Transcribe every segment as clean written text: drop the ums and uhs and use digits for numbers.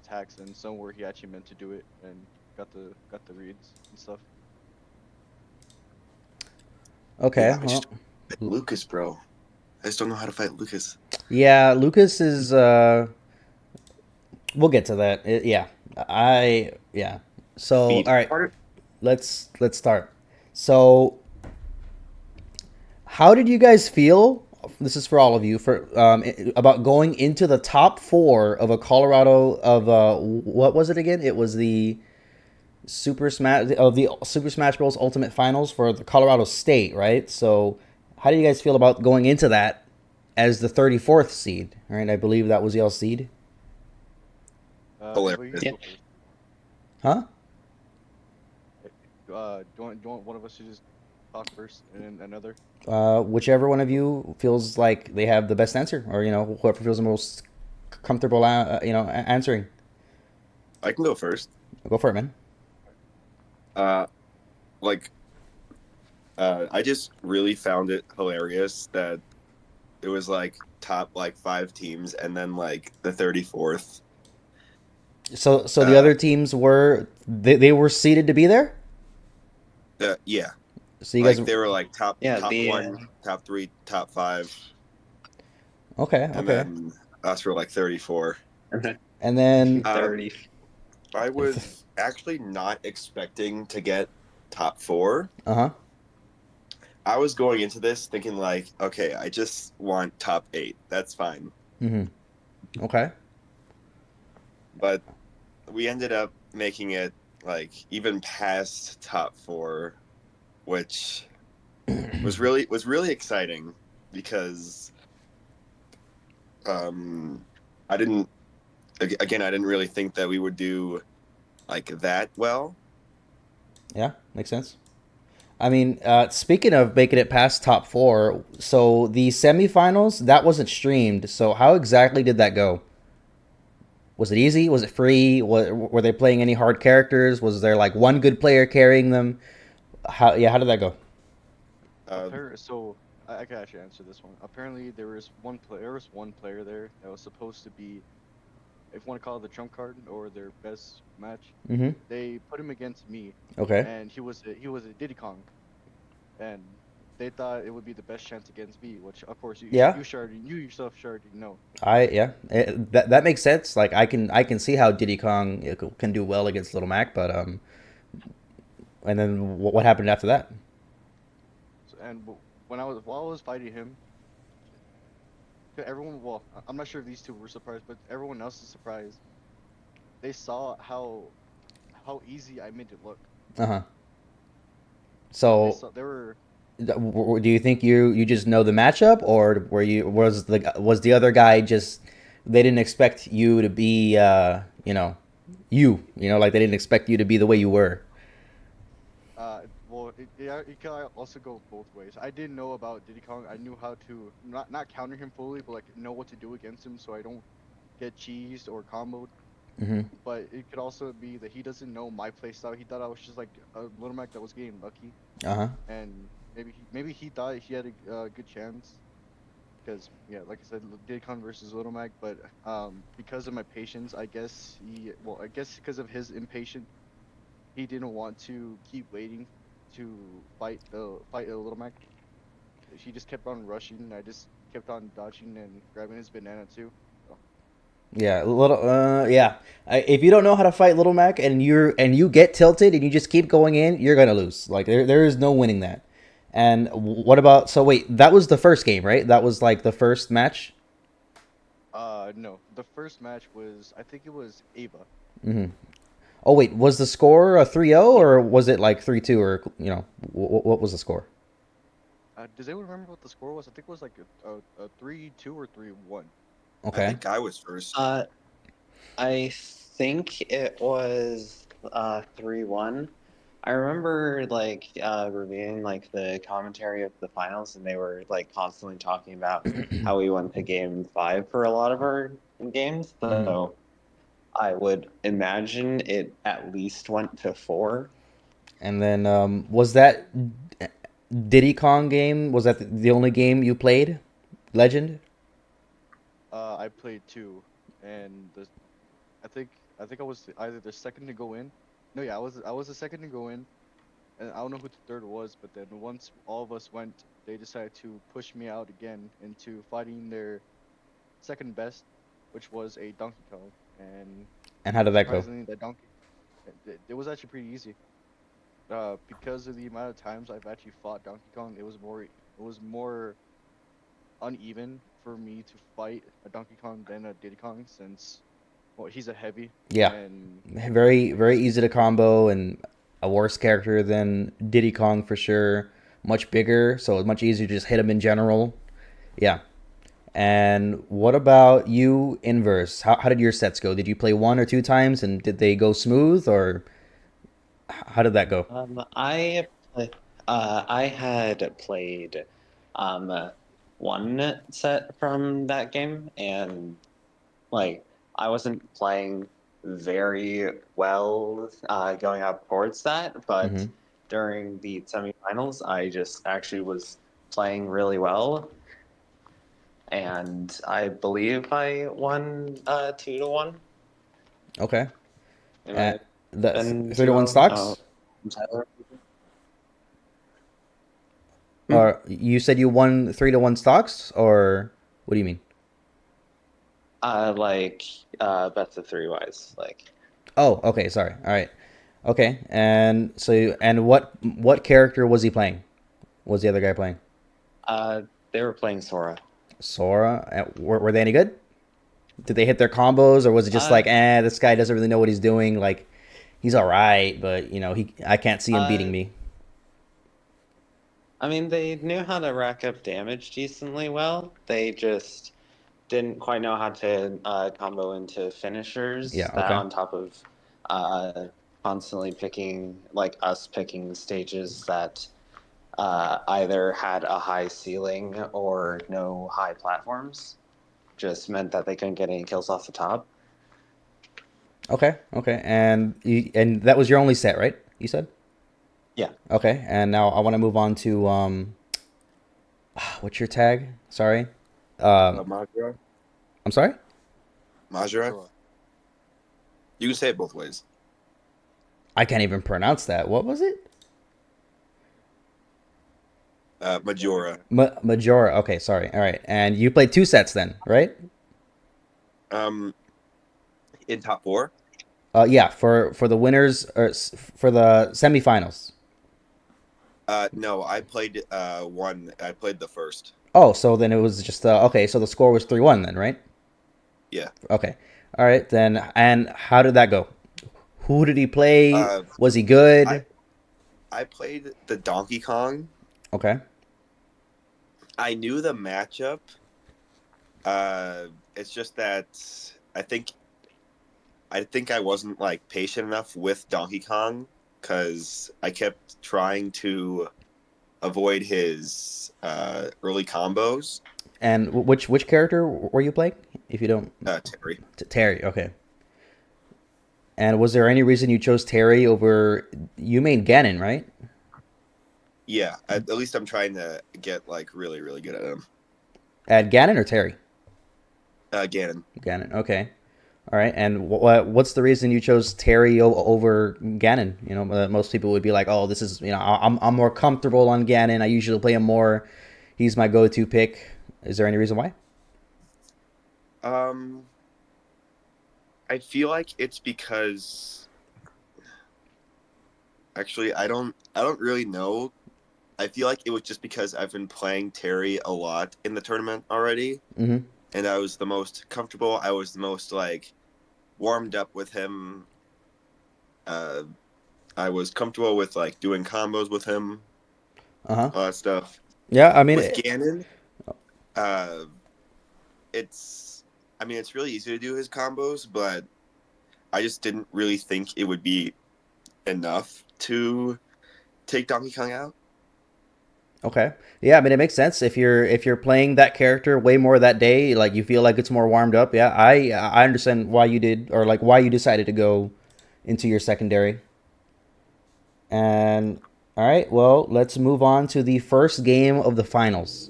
attacks, and some where he actually meant to do it and got the reads and stuff. Yeah, Okay, I well, just Lucas, bro. I just don't know how to fight Lucas. yeah, Lucas is. We'll get to that. Yeah, yeah. So, Speed. all right, let's start. So, how did you guys feel? This is for all of you for about going into the top four of a Colorado of what was it again? It was the Super Smash Bros. Ultimate Finals for the Colorado State, right? So, how do you guys feel about going into that as the 34th seed? Right, I believe that was y'all's seed, Ava, you Hilarious. can Yeah. go first. huh? Do you want one of us to just talk first, and then another? Whichever one of you feels like they have the best answer, or whoever feels the most comfortable, answering. I can go first. Go for it, man. Uh, like, I just really found it hilarious that it was like top like five teams, and then like the 34th. So the Uh, other teams they were seeded to be there. yeah, So you guys, like they were like Yeah, top the one, top three, top five, okay, and okay, then us were like 34. and then 30. I was actually not expecting to get top four. uh huh. I was going into this thinking like, okay, I just want top eight. That's fine. Mm-hmm. Okay. But we ended up making it like even past top four, which was really exciting because um I didn't again I didn't really think that we would do like that well. Yeah, makes sense. I mean, speaking of making it past top four, so the semifinals that wasn't streamed. So how exactly did that go? Was it easy? Was it free? Were they playing any hard characters? Was there like one good player carrying them? How did that go? Uh, So I can actually answer this one. Apparently, there was one player there that was supposed to be, if you want to call it the trump card or their best match. Mm-hmm. They put him against me, Okay. and he was a Diddy Kong, and they thought it would be the best chance against me, which of course Yeah. you yourself should already know. That makes sense. Like I can see how Diddy Kong can do well against Little Mac, but and then what happened after that? So, and while I was fighting him, everyone, well, I'm not sure if these two were surprised, but everyone else is surprised. They saw how easy I made it look. Uh huh. They So saw they were do you think you just know the matchup, or was the other guy just they didn't expect you to be like they didn't expect you to be the way you were? well, it can also go both ways. I didn't know about Diddy Kong. I knew how to not counter him fully, but like know what to do against him, so I don't get cheesed or comboed. Mm-hmm. But it could also be that he doesn't know my playstyle. He thought I was just like a little Mac that was getting lucky, Uh huh. and maybe he thought he had a good chance because, yeah, like I said, Diddy Kong versus Little Mac. But because of my patience, I guess because of his impatience, he didn't want to keep waiting to fight a Little Mac. He just kept on rushing, and I just kept on dodging and grabbing his banana too. So, Yeah, yeah. If you don't know how to fight Little Mac and you get tilted and you just keep going in, you're gonna lose. Like there is no winning that. And what about? So wait, that was the first game, right? That was like the first match. no, the first match was, I think it was Ava. Mm-hmm. Oh wait, was the score a 3-0 or was it like 3-2 or what was the score? Does anyone remember what the score was? I think it was like a 3-2 or 3-1. I Okay. think I was first. Uh, I think it was 3-1. I remember like reviewing like the commentary of the finals, and they were like constantly talking about how we went to game five for a lot of our games. Hmm. So I would imagine it at least went to four. And then was that Diddy Kong game? Was that the only game you played? Legend. I played two, and I think I think I was either the second to go in. No, yeah, I was the second to go in, and I don't know who the third was. But then once all of us went, they decided to push me out again into fighting their second best, which was a Donkey Kong. And And how did that go? surprisingly, that Donkey it was actually pretty easy. Because of the amount of times I've actually fought Donkey Kong, it was more uneven for me to fight a Donkey Kong than a Diddy Kong since well he's a heavy Yeah, and very very it's easy to combo and a worse character than Diddy Kong for sure. Much bigger, so it's much easier to just hit him in general. Yeah. And what about you, Inverse? How did your sets go? Did you play one or two times, and did they go smooth, or how did that go? I had played um one set from that game, and like I wasn't playing very well going up towards that, but Mm-hmm. during the semifinals, I just actually was playing really well, and I believe I won 2-1. Okay. It might Uh, have the been 3-1 2-0. Oh, stocks? Tyler. Hmm? Or you said you won 3-1 stocks, or what do you mean? Like best of three wise. Like Oh, okay, sorry. All right. Okay. And so and what character was he playing? Was the other guy playing? uh, they were playing Sora. Sora? Were they any good? Did they hit their combos, or was it just Uh, like, this guy doesn't really know what he's doing? Like, he's all right, but I can't see him beating uh, me. I mean, they knew how to rack up damage decently well. They just didn't quite know how to combo into finishers. Yeah. That Okay. on top of uh, constantly picking, like us picking stages that either had a high ceiling or no high platforms, just meant that they couldn't get any kills off the top. Okay. Okay. And that was your only set, right? You said. Yeah. Okay. And now I want to move on to what's your tag? Sorry. Um, Majora. I'm sorry. Majora. Majora. You can say it both ways. I can't even pronounce that. What was it? Majora. Majora. Okay. Sorry. All right. And you played two sets then, right? Um, in top four. Yeah. For the winners or for the semifinals. No, I played one. I played the first. Oh, so then it was just okay. So the score was 3-1 then, right? Yeah. Okay. All right then. And how did that go? Who did he play? Uh, Was he I good? I played the Donkey Kong. Okay. I knew the matchup. It's just that I think I think I wasn't like patient enough with Donkey Kong because I kept trying to avoid his early combos. And which character were you playing? If you don't, Terry. Terry. Okay. And was there any reason you chose Terry over? You made Ganon, right? Yeah, at least I'm trying to get like really really good at him. At Ganon or Terry? Ganon. Ganon. Okay. All right. And what's the reason you chose Terry over Ganon? Most people would be like, "Oh, this is I'm more comfortable on Ganon. I usually play him more. He's my go-to pick." Is there any reason why? Um, I feel like it's because actually I don't really know. I feel like it was just because I've been playing Terry a lot in the tournament already, Mm-hmm. and I was the most comfortable. I was the most like warmed up with him. Uh, I was comfortable with like doing combos with him, Uh huh. all that stuff. Yeah. I mean, With Ganon, uh, it's I mean it's really easy to do his combos, but I just didn't really think it would be enough to take Donkey Kong out. okay. Yeah. I mean, it makes sense if you're playing that character way more that day. Like you feel like it's more warmed up. Yeah. I understand why you did, or like why you decided to go into your secondary. And all right, well, let's move on to the first game of the finals.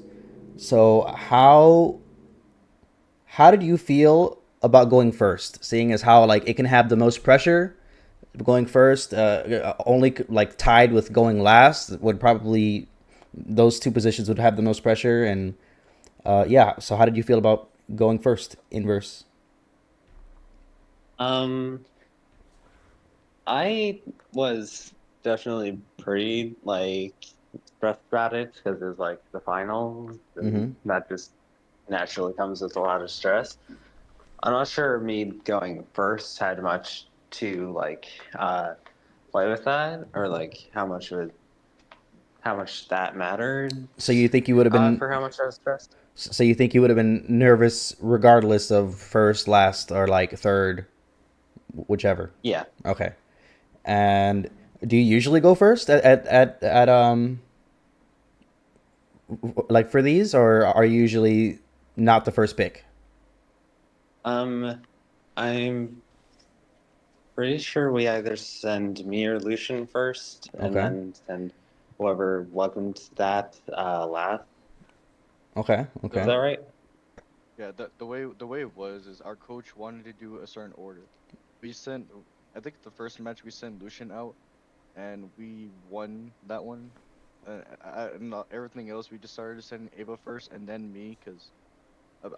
So how did you feel about going first, seeing as how like it can have the most pressure going first, only like tied with going last would probably those two positions would have the most pressure. And yeah, so how did you feel about going first inverse? Um, I was definitely pretty like stressed about it because it's like the finals, and Mm-hmm. that just naturally comes with a lot of stress. I'm not sure me going first had much to like play with that, or like how much that mattered So you think you would have been for how much I was stressed. so you think you would have been nervous regardless of first, last, or like third, whichever. Yeah. Okay. And do you usually go first at like for these, or are you usually not the first pick? I'm pretty sure we either send me or Lucian first, and Okay. then send whoever wasn't that last. Okay. Is Okay. that right? Yeah, the way it was is our coach wanted to do a certain order. We sent, I think the first match we sent Lucian out, and we won that one. And everything else we just started sending Ava first, and then me, because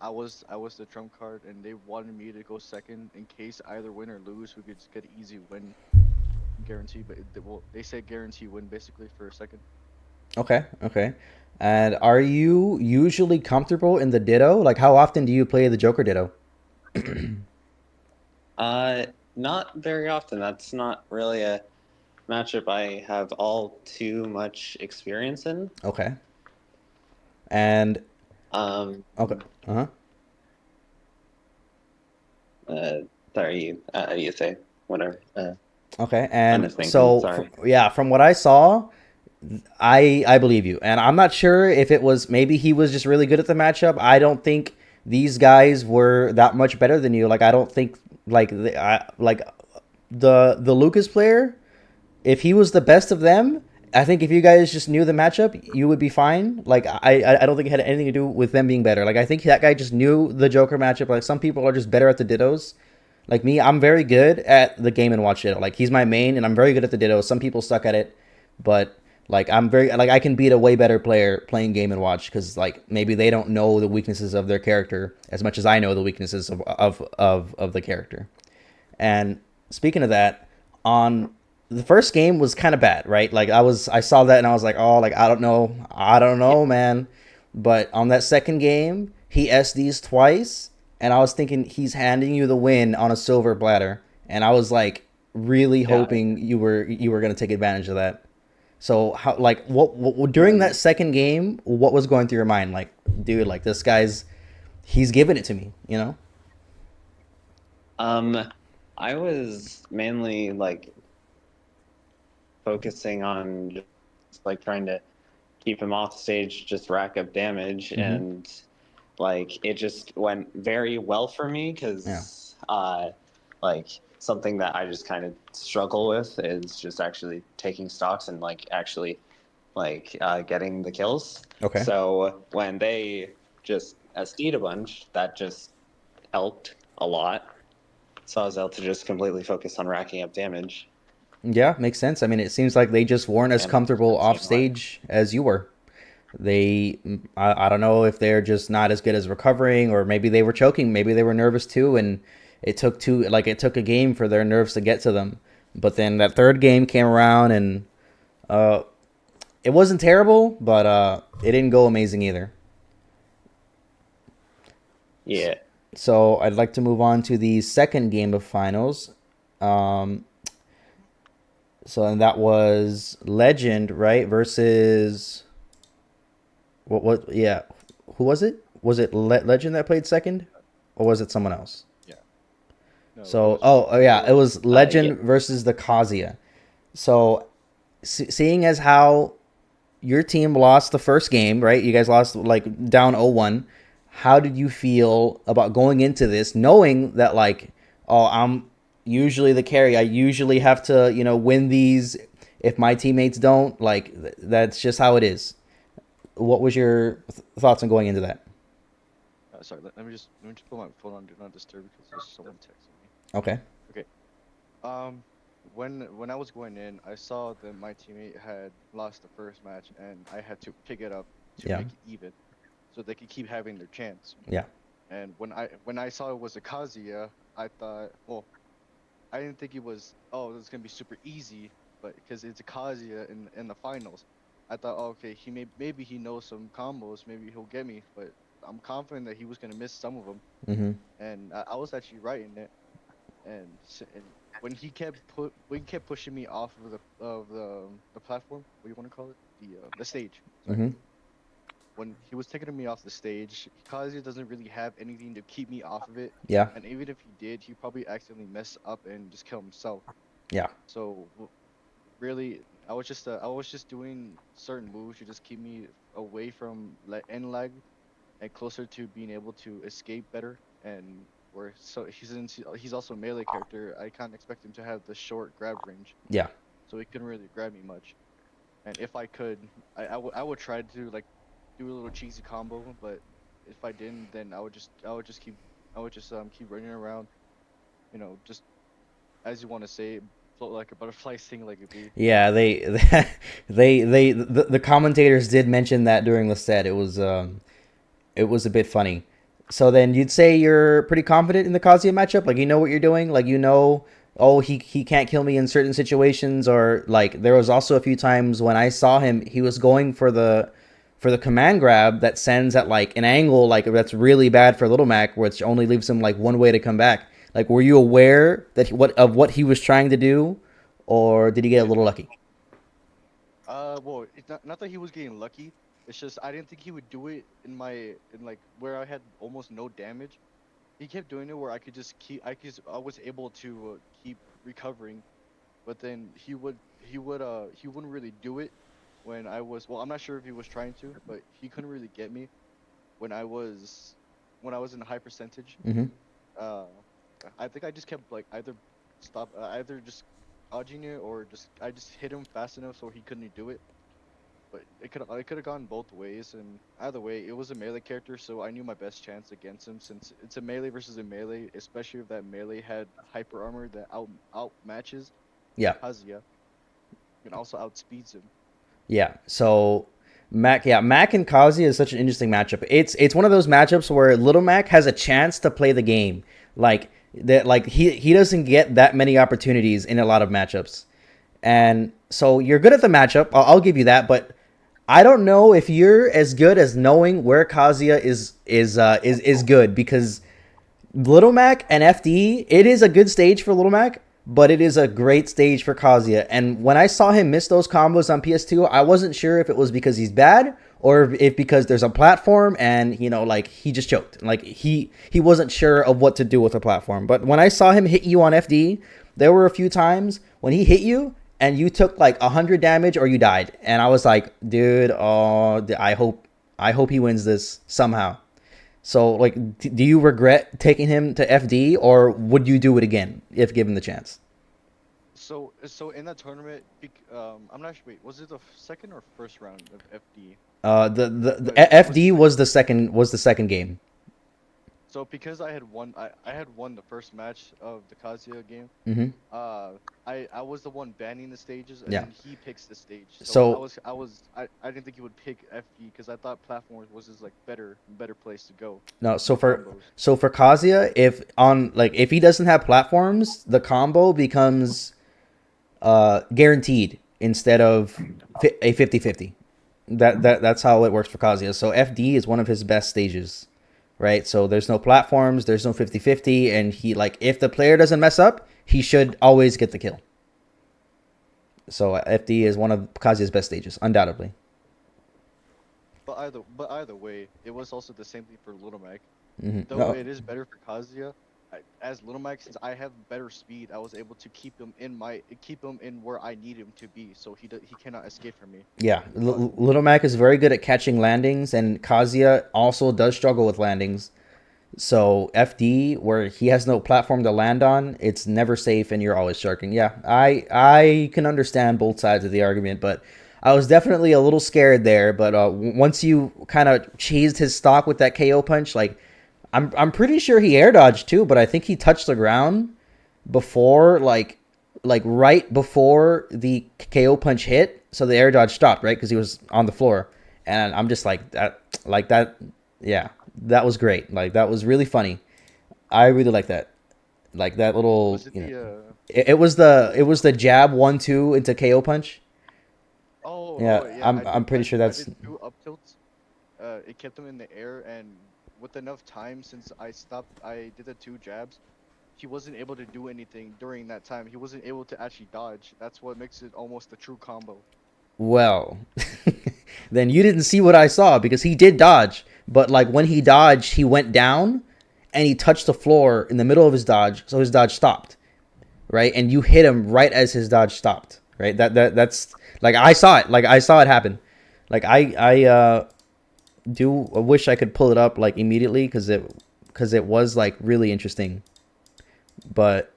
I was the trump card, and they wanted me to go second in case either win or lose. We could just get an easy win guarantee, but well, they said guarantee win basically for a second. Okay. Okay. And are you usually comfortable in the Ditto? Like, how often do you play the Joker Ditto? Uh, Not very often. That's not really a matchup I have all too much experience in. Okay. And Um, okay. Uh huh. uh, Sorry, you say whatever. Okay. I'm And just thinking. so, Sorry. yeah, from what I saw, I believe you, and I'm not sure if it was maybe he was just really good at the matchup. I don't think these guys were that much better than you. Like I don't think like the Lucas player, if he was the best of them, I think if you guys just knew the matchup, you would be fine. Like I don't think it had anything to do with them being better. Like I think that guy just knew the Joker matchup. Like some people are just better at the Dittos. Like me, I'm very good at the Game and Watch Ditto. Like he's my main, and I'm very good at the Ditto. Some people suck at it, but like I'm very like I can beat a way better player playing Game and Watch because like maybe they don't know the weaknesses of their character as much as I know the weaknesses of the character. And speaking of that, on the first game was kind of bad, right? Like I saw that and I was like, oh, like I don't Yeah. know, man. But on that second game, he SDs twice, and I was thinking he's handing you the win on a silver platter, and I was like really Yeah. hoping you were gonna take advantage of that. So how like what during Um, that second game, what was going through your mind? Like, dude, like this guy's he's giving it to me, you know? um, I was mainly like focusing on just like trying to keep him off stage, just rack up damage, Mm-hmm. and like it just went very well for me Yeah. because like something that I just kind of struggle with is just actually taking stocks and like actually like getting the kills. Okay. So when they just SD'd a bunch, that just helped a lot. So I was able to just completely focus on racking up damage, Yeah, makes sense. I mean, it seems like they just weren't as and comfortable that off seemed like stage as you were. I don't know if they're just not as good as recovering, or maybe they were choking, maybe they were nervous too, and it took a game for their nerves to get to them. But then that third game came around, and uh, it wasn't terrible, but it didn't go amazing either. yeah. So I'd like to move on to the second game of finals. Um, so and that was Legend, right? Versus what? Yeah, who was it? Was it Legend that played second, or was it someone else? Yeah. No, it So was oh yeah, it Majora. was Yeah. Legend versus the Kazuya. So seeing as how your team lost the first game, right? You guys lost like down 0-1. How did you feel about going into this knowing that like, oh, I'm usually the carry. I usually have to, win these if my teammates don't. Like that's just how it is. What was your thoughts on going into that? Sorry. Let me just put my phone on do not disturb because there's someone texting me. Okay. Okay. Um, when I was going in, I saw that my teammate had lost the first match, and I had to pick it up to Yeah. make it even, so they could keep having their chance. Yeah. And when I saw it was a Kazuya, I thought, well, I didn't think it was, oh, this is gonna be super easy, but because it's a Kazuya in the finals, I thought, oh, okay, maybe he knows some combos, maybe he'll get me, but I'm confident that he was gonna miss some of them, Mm-hmm. and I was actually right in it. And when he kept pushing me off of the platform, what do you want to call it, the stage, sorry. Mm-hmm. When he was taking me off the stage, Kazuya doesn't really have anything to keep me off of it. Yeah. And even if he did, he probably accidentally mess up and just kill himself. Yeah. So really, I was just doing certain moves to just keep me away from end lag and closer to being able to escape better. And where so he's also a melee character, I can't expect him to have the short grab range, Yeah. so he couldn't really grab me much. And if I could, I would try to like do a little cheesy combo, but if I didn't, then I would just keep running around, just as you want to say, float like a butterfly, sting like a bee. Yeah, the commentators did mention that during the set. It was a bit funny. So then you'd say you're pretty confident in the Kazuya matchup? Like you know what you're doing? Like you know, oh he can't kill me in certain situations, or like there was also a few times when I saw him, he was going for the command grab that sends at like an angle like that's really bad for Little Mac, which only leaves him like one way to come back. Like were you aware that what he was trying to do, or did he get a Yeah. little lucky? Well, it's not that he was getting lucky. It's just I didn't think he would do it in like where I had almost no damage. He kept doing it where I was able to keep recovering, but then he wouldn't really do it when I was, well, I'm not sure if he was trying to, but he couldn't really get me when I was in high percentage. Mm-hmm. Uh, I think I just kept like either just dodging it, or I just hit him fast enough so he couldn't do it. But it could have gone both ways, and either way, it was a melee character, so I knew my best chance against him, since it's a melee versus a melee, especially if that melee had hyper armor that out matches Yeah. Kazuya, and also outspeeds him. Yeah. So Mac and Kazi is such an interesting matchup. It's one of those matchups where Little Mac has a chance to play the game. Like that like he doesn't get that many opportunities in a lot of matchups. And so you're good at the matchup. I'll give you that, but I don't know if you're as good as knowing where Kazuya is good, because Little Mac and FD, it is a good stage for Little Mac, but it is a great stage for Kazuya. And when I saw him miss those combos on PS2, I wasn't sure if it was because he's bad or if because there's a platform and like he just choked. Like he wasn't sure of what to do with the platform. But when I saw him hit you on FD, there were a few times when he hit you and you took like 100 damage or you died. And I was like, dude, oh, I hope he wins this somehow. So, like, do you regret taking him to FD, or would you do it again if given the chance? So in that tournament, I'm not sure. Wait, was it the second or first round of FD? The But FD was the second game. So because I had won the first match of the Kazuya game. Mm-hmm. I was the one banning the stages, and Yeah. then he picks the stage. So- I didn't think he would pick FD because I thought platforms was his like better place to go. No, Combos. so for Kazuya, if he doesn't have platforms, the combo becomes guaranteed instead of a 50-50. That's how it works for Kazuya. So FD is one of his best stages. Right? So there's no platforms, there's no 50-50, and he if the player doesn't mess up, he should always get the kill. So FD is one of Kazuya's best stages, undoubtedly. But either way, it was also the same thing for Little Mac. Mm-hmm. Though No, it is better for Kazuya, as Little Mac, since I have better speed, I was able to keep him in where I need him to be, so he cannot escape from me. yeah, Little Mac is very good at catching landings, and Kazuya also does struggle with landings. So FD, where he has no platform to land on, it's never safe, and you're always sharking. Yeah, I can understand both sides of the argument, but I was definitely a little scared there. But once you kind of cheesed his stock with that KO punch, like I'm pretty sure he air dodged too, but I think he touched the ground before like right before the KO punch hit, so the air dodge stopped, right? Because he was on the floor, and I'm just like that. Yeah, that was great. Like that was really funny. I really like that. Like that little, Was it you know, the it was the jab 1-2 into KO punch. Yeah, yeah, I'm pretty sure I that's did two up tilts. It kept him in the air, and with enough time, since I did the two jabs, he wasn't able to do anything during that time. He wasn't able to actually dodge. That's what makes it almost a true combo. well. Then you didn't see what I saw because he did dodge, but like when he dodged, he went down and he touched the floor in the middle of his dodge, so his dodge stopped, right? And you hit him right as his dodge stopped, right? That's like I saw it, like I saw it happen. Like I wish I could pull it up like immediately because it was like really interesting, but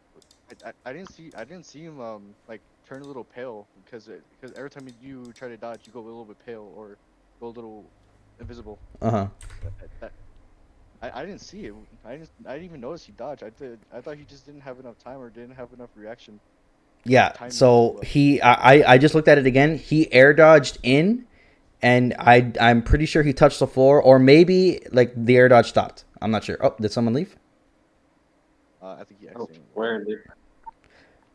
I didn't see him like turn a little pale because every time you try to dodge, you go a little bit pale or go a little invisible. uh-huh. That I didn't see it. I didn't even notice he dodged. I thought he just didn't have enough time or didn't have enough reaction Yeah, timing so to I just looked at it again. He air dodged in, and I'm pretty sure he touched the floor, or maybe like the air dodge stopped. I'm not sure. Oh, did someone leave? I think he Oh, accidentally. where?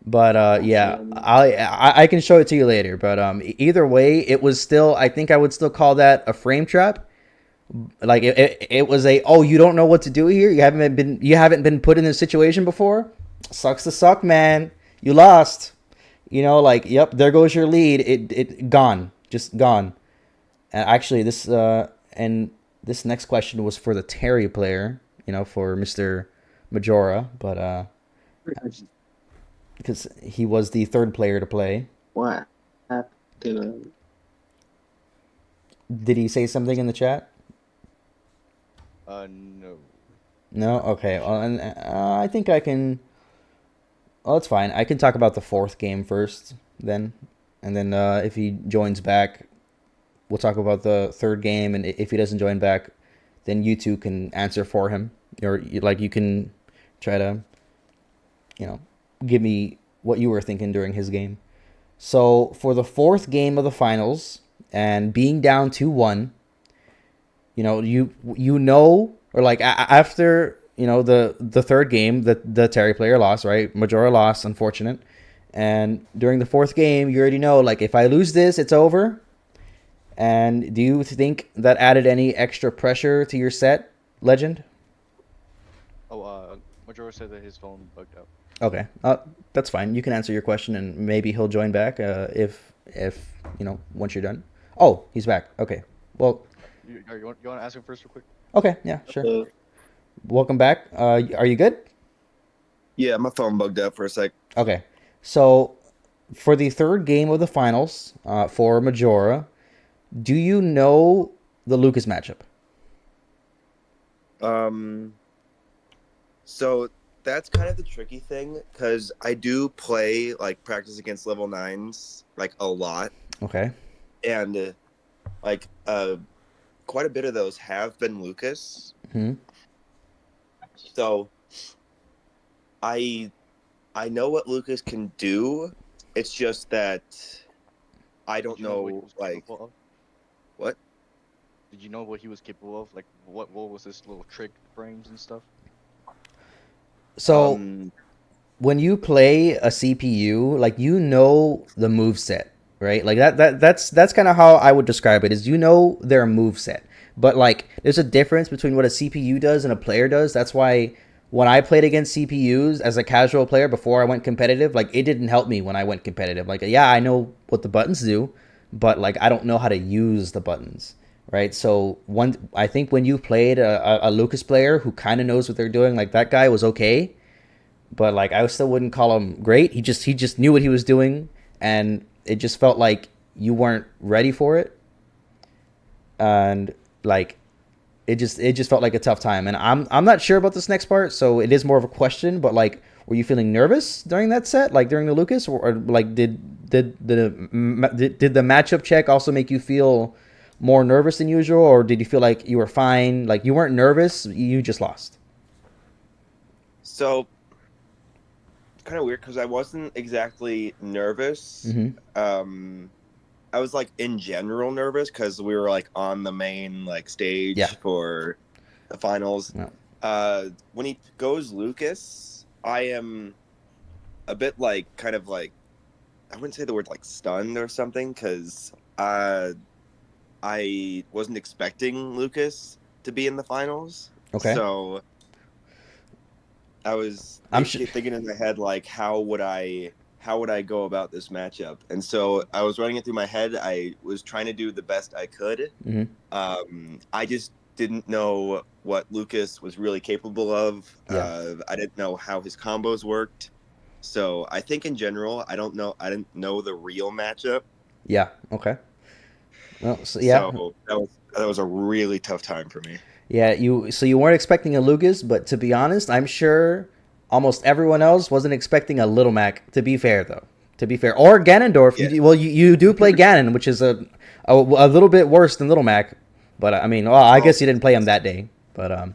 But yeah, I can show it to you later. But either way, it was still, I think I would still call that a frame trap. Like it was a, oh, you don't know what to do here. You haven't been put in this situation before. Sucks to suck, man. You lost. You know, like, yep, there goes your lead. It gone, just gone. And actually, this next question was for the Terry player. You know, for Mr. Majora, but because he was the third player to play. What happened to him? Did he say something in the chat? No. No. Okay. Well, and I think I can. Well, it's fine. I can talk about the fourth game first, then, and then if he joins back, we'll talk about the third game. And if he doesn't join back, then you two can answer for him, or like you can try to, you know, give me what you were thinking during his game. So for the fourth game of the finals, and being down 2-1, you know, or like after, you know, the third game, the Terry player lost, right? Majora lost, unfortunate. And during the fourth game, you already know, like, if I lose this, it's over. And do you think that added any extra pressure to your set, Legend? Majora said that his phone bugged out. Okay, that's fine. You can answer your question, and maybe he'll join back if you know, once you're done. Oh, he's back. Okay. Well. You want to ask him first, real quick? Okay. Yeah. Sure. Welcome back. Are you good? Yeah, my phone bugged out for a sec. Okay. So, for the third game of the finals, for Majora, do you know the Lucas matchup? So that's kind of the tricky thing because I do play like practice against level 9s like a lot, Okay. and like quite a bit of those have been Lucas. Hmm. So I know what Lucas can do. It's just that I don't Did you know what he know was like capable of? what. Did you know what he was capable of? Like, what was this little trick frames and stuff? So, when you play a CPU, like, you know the move set, right? Like that's kind of how I would describe it. Is, you know, their move set, but like there's a difference between what a CPU does and a player does. That's why when I played against CPUs as a casual player before I went competitive, like, it didn't help me when I went competitive. Like, yeah, I know what the buttons do, but like I don't know how to use the buttons, right? So I think when you played a Lucas player who kind of knows what they're doing, like, that guy was okay, but like I still wouldn't call him great. He just knew what he was doing, and it just felt like you weren't ready for it, and like it just felt like a tough time. And I'm not sure about this next part, so it is more of a question. But like, were you feeling nervous during that set, like during the Lucas, or like did the matchup check also make you feel more nervous than usual, or did you feel like you were fine? Like you weren't nervous, you just lost. So kind of weird because I wasn't exactly nervous. Mm-hmm. I was like in general nervous because we were like on the main like Yeah. stage for the finals. Yeah. When he goes Lucas, I am a bit like kind of like I wouldn't say the word like stunned or something because I wasn't expecting Lucas to be in the finals. Okay. So I was I'm sure. thinking in my head like how would I go about this matchup? And so I was running it through my head. I was trying to do the best I could. Mm-hmm. I just didn't know what Lucas was really capable of. Yeah. I didn't know how his combos worked. So I think in general, I didn't know the real matchup. Yeah. Okay. Well, so, yeah. So that was a really tough time for me. Yeah, you weren't expecting a Lucas, but to be honest, I'm sure almost everyone else wasn't expecting a Little Mac. To be fair, though, to be fair, or Ganondorf. Yeah. You do play Ganon, which is a little bit worse than Little Mac, but I mean, well, I guess you didn't play him that day. But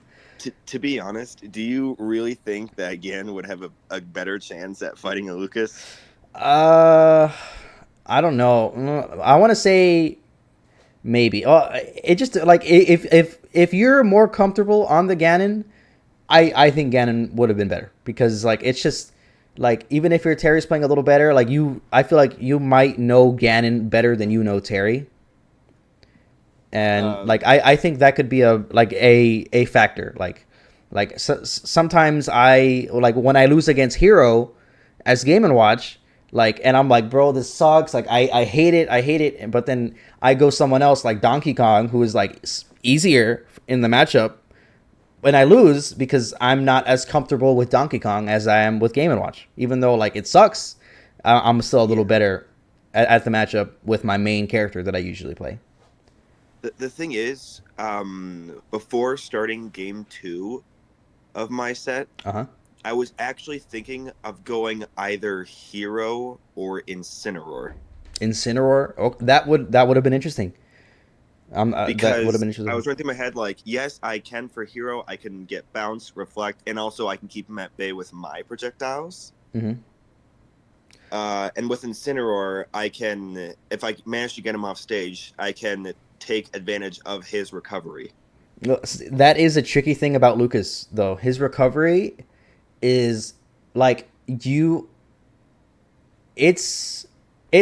To be honest, do you really think that Gan would have a better chance at fighting a Lucas? I don't know. I want to say maybe. It just like if you're more comfortable on the Ganon, I think Ganon would have been better because like it's just like even if your Terry's playing a little better, like I feel like you might know Ganon better than you know Terry, and like I think that could be a factor. Like sometimes I like when I lose against Hero as Game and Watch. Like, and I'm like, bro, this sucks. Like, I hate it. But then I go someone else like Donkey Kong, who is like easier in the matchup, and I lose because I'm not as comfortable with Donkey Kong as I am with Game & Watch. Even though like it sucks, I'm still a little better at the matchup with my main character that I usually play. The thing is, before starting game 2 of my set, I was actually thinking of going either Hero or Incineroar. Incineroar? Oh, that would have been interesting. Because that would have been interesting. I was running through my head like, yes, I can for Hero. I can get Bounce, Reflect, and also I can keep him at bay with my projectiles. Mm-hmm. And with Incineroar, I can, if I manage to get him off stage, I can take advantage of his recovery. That is a tricky thing about Lucas, though. His recovery is like it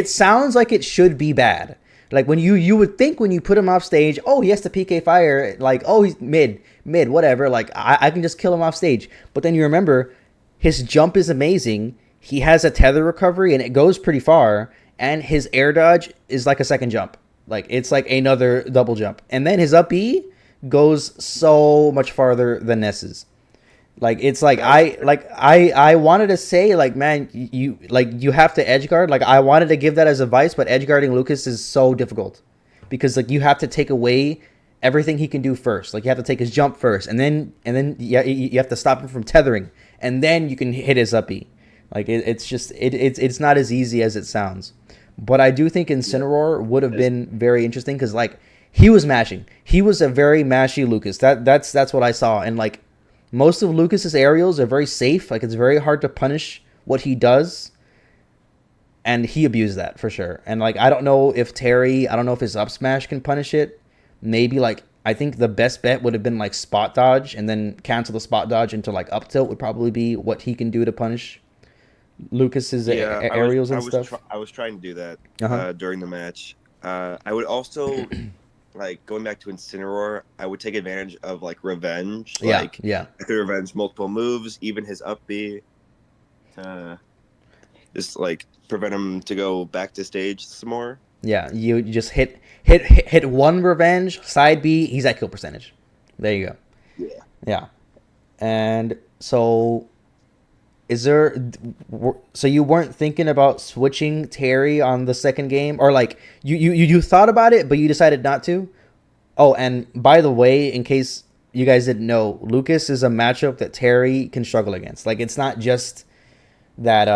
sounds like it should be bad. Like when you would think when you put him off stage, oh, he has to PK fire, like, oh, he's mid, whatever, like I can just kill him off stage. But then you remember his jump is amazing. He has a tether recovery and it goes pretty far, and his air dodge is like a second jump. Like it's like another double jump. And then his up E goes so much farther than Ness's. Like it's like I wanted to say like, man, you have to edge guard. Like I wanted to give that as advice, but edge guarding Lucas is so difficult because like you have to take away everything he can do first. Like you have to take his jump first, and then yeah, you have to stop him from tethering, and then you can hit his up E. Like it's not as easy as it sounds. But I do think Incineroar would have been very interesting because like he was mashing. He was a very mashy Lucas. That's what I saw, and like. Most of Lucas's aerials are very safe. Like it's very hard to punish what he does, and he abused that for sure. And like I don't know if his up smash can punish it. Maybe like I think the best bet would have been like spot dodge and then cancel the spot dodge into like up tilt would probably be what he can do to punish Lucas's aerials and stuff. I was trying to do that during the match. I would also. Like going back to Incineroar, I would take advantage of like revenge. Yeah, like, yeah. I could revenge multiple moves, even his up B. Just like prevent him to go back to stage some more. Yeah, you just hit one revenge side B. He's at kill percentage. There you go. Yeah. And so, so you weren't thinking about switching Terry on the second game, or like you thought about it, but you decided not to? Oh, and by the way, in case you guys didn't know, Lucas is a matchup that Terry can struggle against. Like it's not just that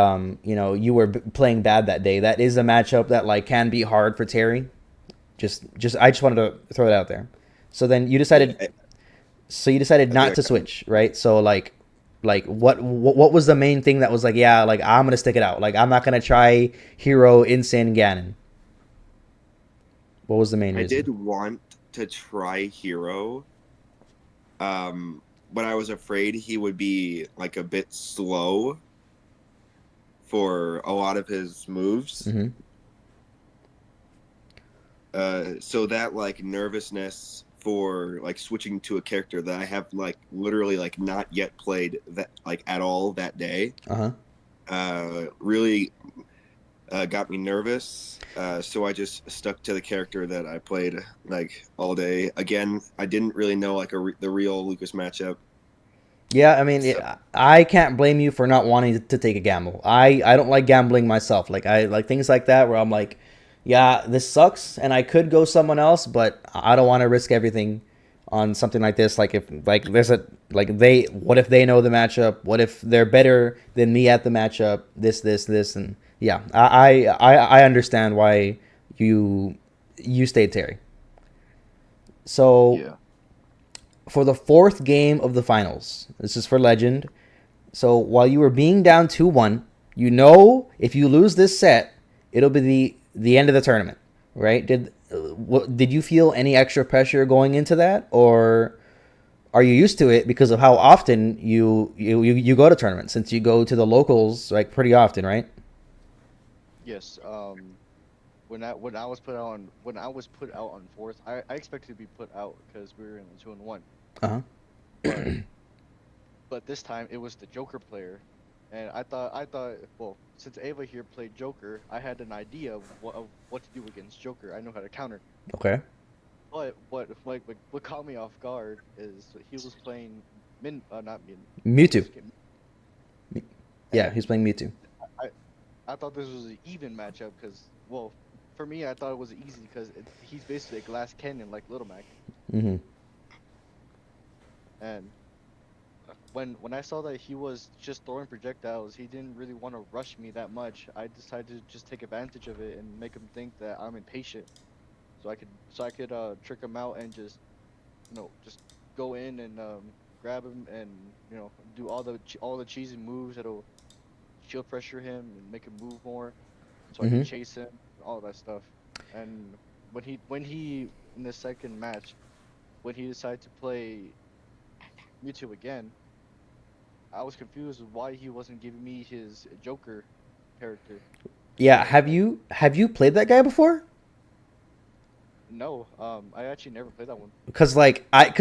you were playing bad that day. That is a matchup that like can be hard for Terry. I just wanted to throw it out there. So then you decided. Yeah, So you decided I not think to switch, right? So like what was the main thing that was like, yeah, like I'm gonna stick it out. Like I'm not gonna try Hero Insane Ganon. What was the main I reason? did want to try Hero, but I was afraid he would be like a bit slow for a lot of his moves. Mm-hmm. So that like nervousness for like switching to a character that I have like literally like not yet played that like at all that day, Uh really got me nervous. So I just stuck to the character that I played like all day. Again, I didn't really know like the real Lucas matchup. Yeah, I mean, So I can't blame you for not wanting to take a gamble. I don't like gambling myself. Like I like things like that where I'm like, yeah, this sucks, and I could go someone else, but I don't want to risk everything on something like this. Like if like there's a like they what if they know the matchup? What if they're better than me at the matchup? This, and yeah, I understand why you stayed Terry. So Yeah. for the fourth game of the finals, this is for Legend. So while you were being down 2-1, you know if you lose this set, it'll be the end of the tournament, right? Did you feel any extra pressure going into that, or are you used to it because of how often you go to tournaments, since you go to the locals like pretty often, right? Yes. When I was put out on fourth, I expected to be put out because we were in the 2-1. Uh But huh. this time it was the Joker player, and I thought well, since Ava here played Joker, I had an idea of what to do against Joker. I know how to counter. Okay. But what caught me off guard is he was playing not Min, Mewtwo. what's his name? Yeah, And he's playing Mewtwo. I I thought this was an even matchup because, well, for me I thought it was easy because he's basically a glass cannon like Little Mac. Mm-hmm. And when I saw that he was just throwing projectiles, he didn't really want to rush me that much. I decided to just take advantage of it and make him think that I'm impatient, so I could trick him out and just just go in and grab him and do all the cheesy moves that'll shield pressure him and make him move more, so I could Mm-hmm. chase him and all that stuff. And when he in the second match, when he decided to play Mewtwo again, I was confused with why he wasn't giving me his Joker character. Yeah. And Have you played that guy before? no, I actually never played that one. Because I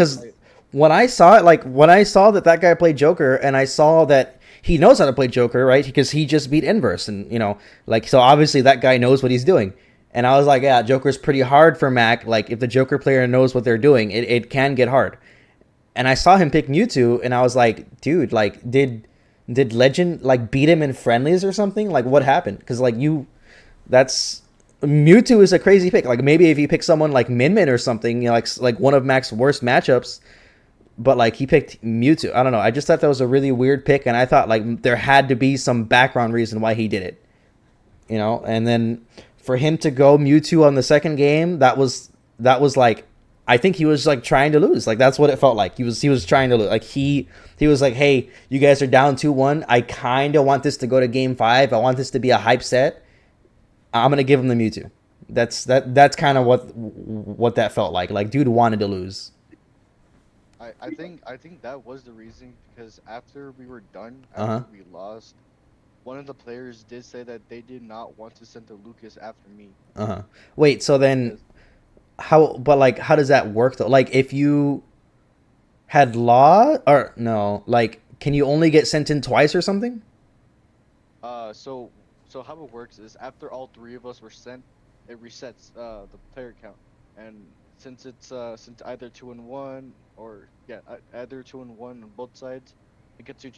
when I saw it, like when I saw that guy played Joker, and I saw that he knows how to play Joker, right? Because he just beat Inverse, and like, so obviously that guy knows what he's doing. And I was like, yeah, Joker's pretty hard for Mac. Like if the Joker player knows what they're doing, it can get hard. And I saw him pick Mewtwo, and I was like, dude, like did Legend like beat him in friendlies or something? Like what happened? Because like that's Mewtwo is a crazy pick. Like maybe if you pick someone like Min Min or something, like one of Mac's worst matchups, but like he picked Mewtwo. I don't know. I just thought that was a really weird pick, and I thought like there had to be some background reason why he did it. And then for him to go Mewtwo on the second game, that was like, I think he was like trying to lose. Like that's what it felt like. He was trying to lose. Like he was like, "Hey, you guys are down 2-1. I kind of want this to go to game 5. I want this to be a hype set. I'm going to give him the Mewtwo." That's kind of what that felt like. Like dude wanted to lose. I think that was the reason because after we were done, Uh-huh. after we lost, one of the players did say that they did not want to send to Lucas after me Uh-huh. Wait, so then because how does that work though? Like if you had law or no, like can you only get sent in twice or something? so how it works is after all three of us were sent, it resets the player count, and since either 2-1 or yeah either 2-1 on both sides, we get to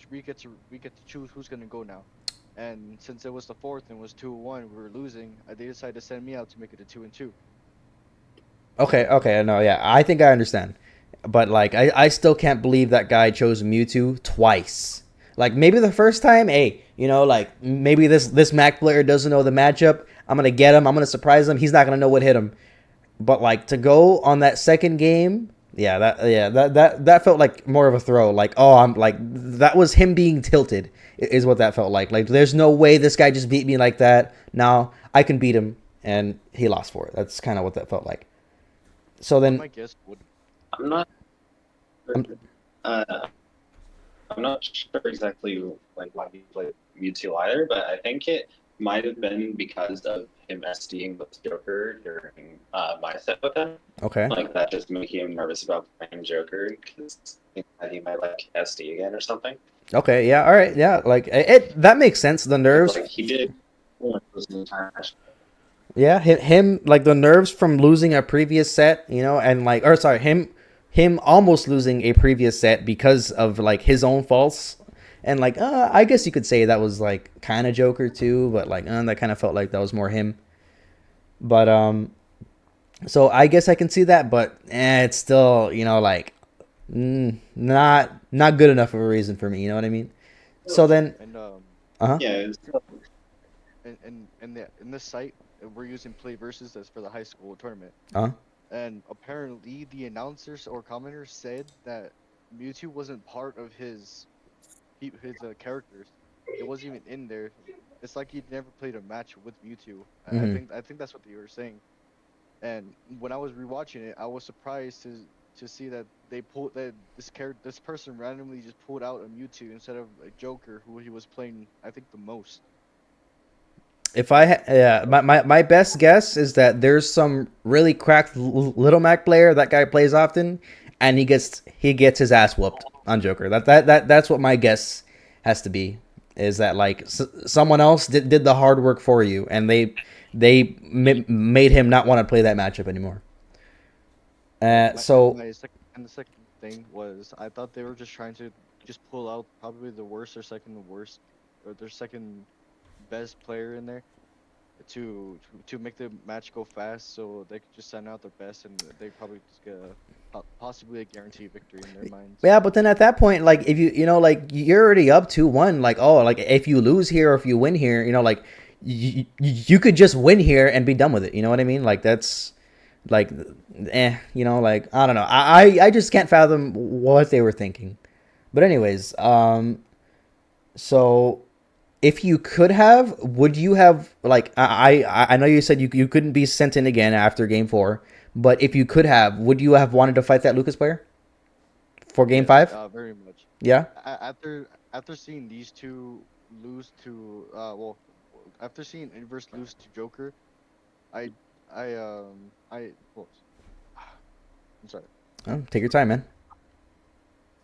choose who's gonna go now. And since it was the fourth and it was 2-1, we were losing. They decided to send me out to make it a 2-2. Okay, no, yeah, I think I understand. But like I still can't believe that guy chose Mewtwo twice. Like maybe the first time, hey, like maybe this Mac player doesn't know the matchup. I'm gonna get him. I'm gonna surprise him. He's not gonna know what hit him. But like to go on that second game, that felt like more of a throw. Like, oh, I'm like that was him being tilted is what that felt like. Like there's no way this guy just beat me like that. Now I can beat him, and he lost for it. That's kind of what that felt like. So What then, my guess would I'm not sure. um, Uh, I'm not sure exactly like why he played Mewtwo either, but I think it might have been because of him SDing with Joker during my set with him. okay, Like that just making him nervous about playing Joker because that he might like SD again or something. okay, yeah, all right, yeah, like it that makes sense. The Because nerves, like he did lose the entire match. yeah, him like the nerves from losing a previous set, and like, or sorry, him almost losing a previous set because of like his own faults. And like, I guess you could say that was like kind of Joker too, but like, that kind of felt like that was more him. But so I guess I can see that, but it's still, like, not good enough of a reason for me. You know what I mean? So then, and Yeah, it was, in this site we're using Play Versus that's for the high school tournament. uh, And apparently the announcers or commenters said that Mewtwo wasn't part of his characters. It wasn't even in there. It's like he'd never played a match with Mewtwo. mm-hmm. I think that's what they were saying. And when I was rewatching it, I was surprised to see that they pulled that this person randomly just pulled out a Mewtwo instead of a Joker who he was playing I think the most. If yeah, my best guess is that there's some really cracked Little Mac player that guy plays often, and he gets his ass whooped on Joker. That's what my guess has to be. Is that like someone else did the hard work for you, and they made him not want to play that matchup anymore. So The second thing was I thought they were just trying to just pull out probably the worst or second worst or their second best player in there to make the match go fast so they could just send out their best and they probably just get possibly a guaranteed victory in their minds. yeah, but then at that point, like if like you're already up 2-1, like oh, like if you lose here or if you win here, like you could just win here and be done with it. You know what I mean? Like that's like like I don't know. I just can't fathom what they were thinking. But anyways, so if you could have, would you have like I know you said you couldn't be sent in again after game 4, but if you could have, would you have wanted to fight that Lucas player for game Yes, 5? very much. Yeah. After seeing these two lose to after seeing Inverse lose to Joker, I I well, I'm sorry. Oh, take your time, man.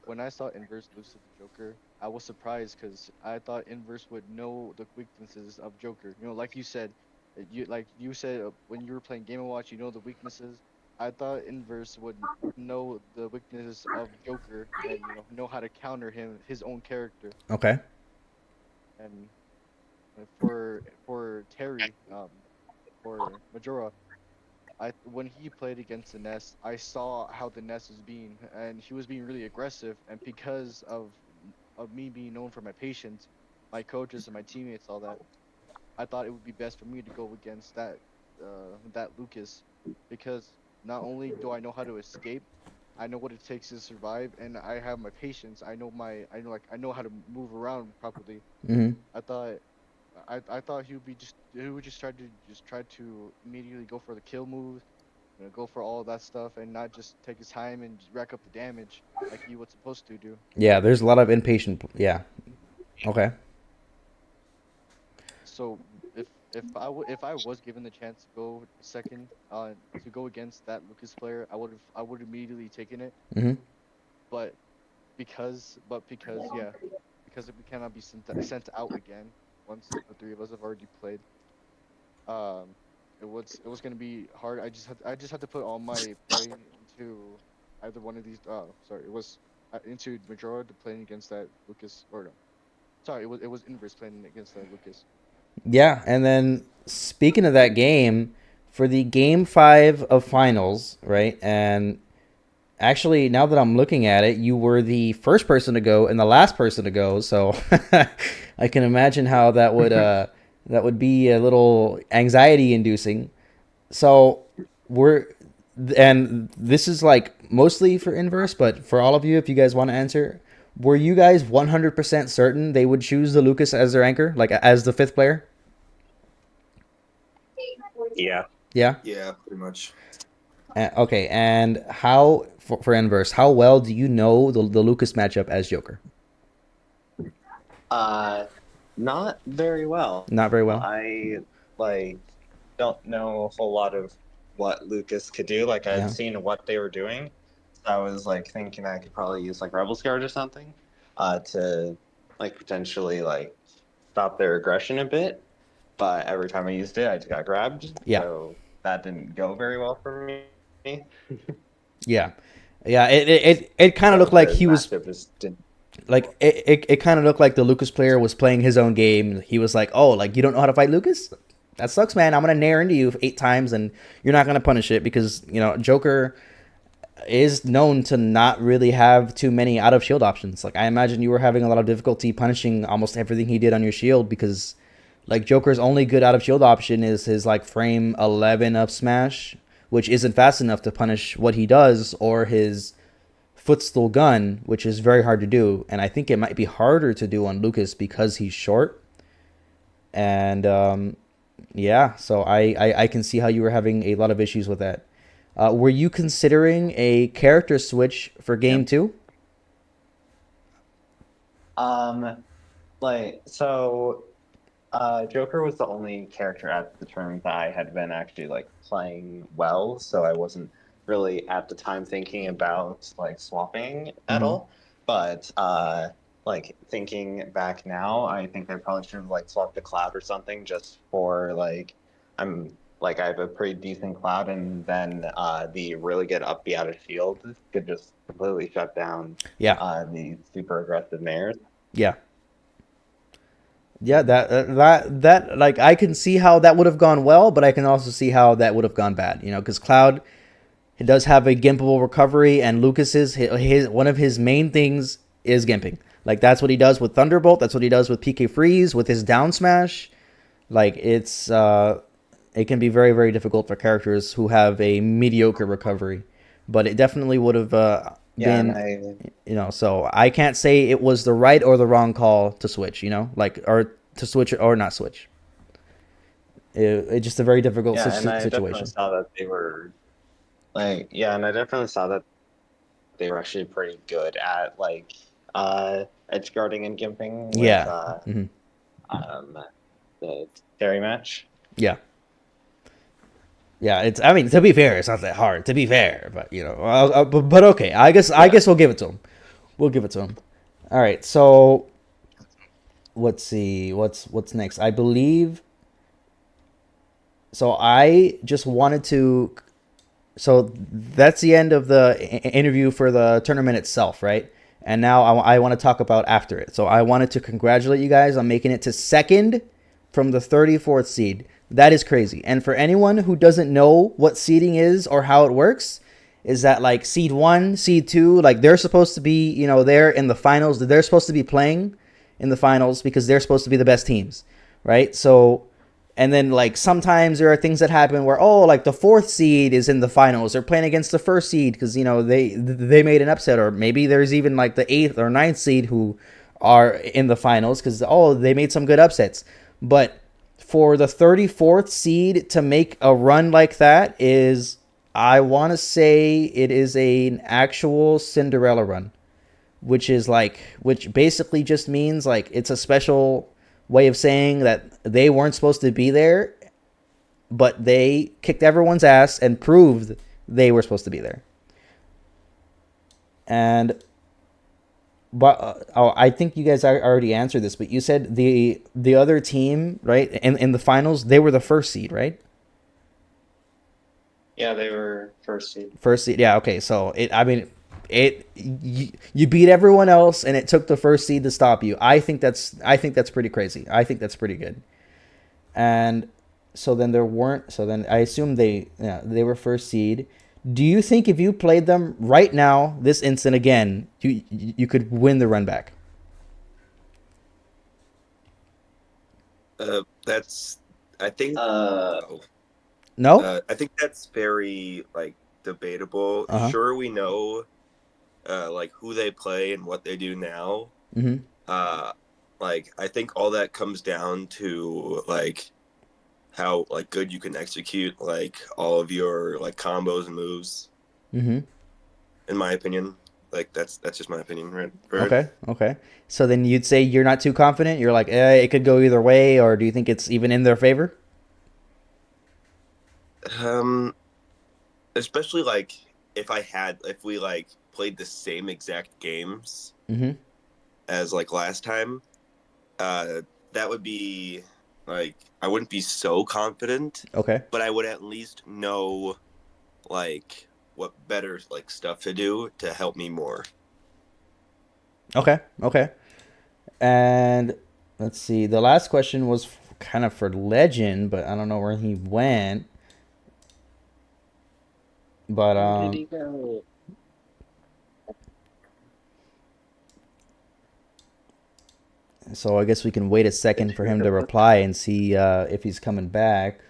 When I saw Inverse lose to the Joker, I was surprised because I thought Inverse would know the weaknesses of Joker. Like you said, when you were playing Game & Watch, you know the weaknesses. I thought Inverse would know the weaknesses of Joker and know how to counter his own character. Okay. And for Terry, for Majora, when he played against the Nest, I saw how the Nest was being, and he was being really aggressive. And because of me being known for my patience, my coaches and my teammates, all that, I thought it would be best for me to go against that Lucas, because not only do I know how to escape, I know what it takes to survive, and I have my patience. I know how to move around properly. Mm-hmm. I thought I thought he would just try to immediately go for the kill move, go for all of that stuff, and not just take his time and just rack up the damage like he was supposed to do. Yeah, there's a lot of impatient. Yeah. Okay. So if I was given the chance to go second, to go against that Lucas player, I would immediately taken it. Mm-hmm. But because we cannot be sent out again once the three of us have already played. Um, it was gonna be hard. I just had to put all my play into either one of these. Sorry, it was into Majora to playing against that Lucas, or no, sorry, it was Inverse playing against that Lucas. Yeah, and then speaking of that game, for the game 5 of finals, right? And actually, now that I'm looking at it, you were the first person to go and the last person to go, so I can imagine how that would be a little anxiety inducing. So and this is like mostly for inverse, but for all of you, if you guys want to answer, were you guys 100% certain they would choose the Lucas as their anchor, like as the fifth player? Yeah. Yeah. Yeah, pretty much. Okay, and how for inverse? How well do you know the Lucas matchup as Joker? Uh, Not very well. Not very well. I like don't know a whole lot of what Lucas could do. Like I'd Yeah. seen what they were doing, so I was like thinking I could probably use like Rebel Scars or something, to like potentially like stop their aggression a bit. But every time I used it, I just got grabbed, Yeah. so that didn't go very well for me. Yeah. Yeah. It kind of So looked like the he was matchup just didn't. like it kind of looked like the Lucas player was playing his own game. He was like, "Oh, like you don't know how to fight Lucas? That sucks, man. I'm gonna nair into you 8 times, and you're not gonna punish it because Joker is known to not really have too many out of shield options. Like I imagine you were having a lot of difficulty punishing almost everything he did on your shield because like Joker's only good out of shield option is his like frame 11 up smash, which isn't fast enough to punish what he does, or his footstool gun, which is very hard to do, and I think it might be harder to do on Lucas because he's short. And yeah, so I can see how you were having a lot of issues with that. Were you considering a character switch for game two? Like so Joker was the only character at the tournament that I had been actually like playing well, so I wasn't really at the time thinking about like swapping at Mm-hmm. all. But like thinking back now, I think I probably should have like swapped the cloud or something just for like I'm like I have a pretty decent cloud, and then the really good up B out of shield could just completely shut down Yeah, the super aggressive nairs. yeah, yeah. That like I can see how that would have gone well, but I can also see how that would have gone bad. Because Cloud, it does have a gimpable recovery, and Lucas's his one of his main things is gimping. Like that's what he does with Thunderbolt. That's what he does with PK Freeze with his down smash. Like it can be very very difficult for characters who have a mediocre recovery, but it definitely would have Yeah, and been I So I can't say it was the right or the wrong call to switch. Like or to switch or not switch. It's just a very difficult Yeah, and I definitely situation. saw that they were like, yeah, and I definitely saw that they were actually pretty good at like edge guarding and gimping with Yeah. Hmm. um the carry match. Yeah. Yeah, it's. I mean, to be fair, it's not that hard. To be fair, but but okay. I guess we'll give it to him. We'll give it to him. All right. So let's see. What's next? I believe. So I just wanted to. So that's the end of the interview for the tournament itself, right? And now I want to talk about after it. So I wanted to congratulate you guys on making it to second from the 34th seed. That is crazy. And for anyone who doesn't know what seeding is or how it works, is that like seed 1, seed 2, like they're supposed to be, they're in the finals. They're supposed to be playing in the finals because they're supposed to be the best teams, right? So and then like sometimes there are things that happen where like the fourth seed is in the finals. They're playing against the first seed because they made an upset, or maybe there's even like the eighth or ninth seed who are in the finals because they made some good upsets. But for the 34th seed to make a run like that is, I want to say it is an actual Cinderella run, which basically just means like it's a special way of saying that they weren't supposed to be there, but they kicked everyone's ass and proved they were supposed to be there. And but I think you guys already answered this, but you said the other team, right, in the finals, they were the first seed, right? Yeah, they were first seed. First seed, yeah. Okay, so you beat everyone else, and it took the first seed to stop you. I think that's pretty crazy. I think that's pretty good. And so then there weren't. So then I assume they were first seed. Do you think if you played them right now, this instant again, you could win the run back? That's I think Uh, no. No. I think that's very like debatable. Uh-huh. Sure, we know like who they play and what they do now. Mm-hmm. Uh, like I think all that comes down to like how like good you can execute like all of your like combos and moves. Mm-hmm. In my opinion, like that's just my opinion, right? Right. Okay. Okay. So then you'd say you're not too confident. You're like, it could go either way, or do you think it's even in their favor? Um, especially like if we like played the same exact games Mm-hmm. as like last time, uh, that would be like I wouldn't be so confident, Okay. but I would at least know like what better like stuff to do to help me more. Okay. Okay. And let's see. The last question was kind of for Legend, but I don't know where he went. But Where did he go? so I guess we can wait a second for him to reply and see if he's coming back.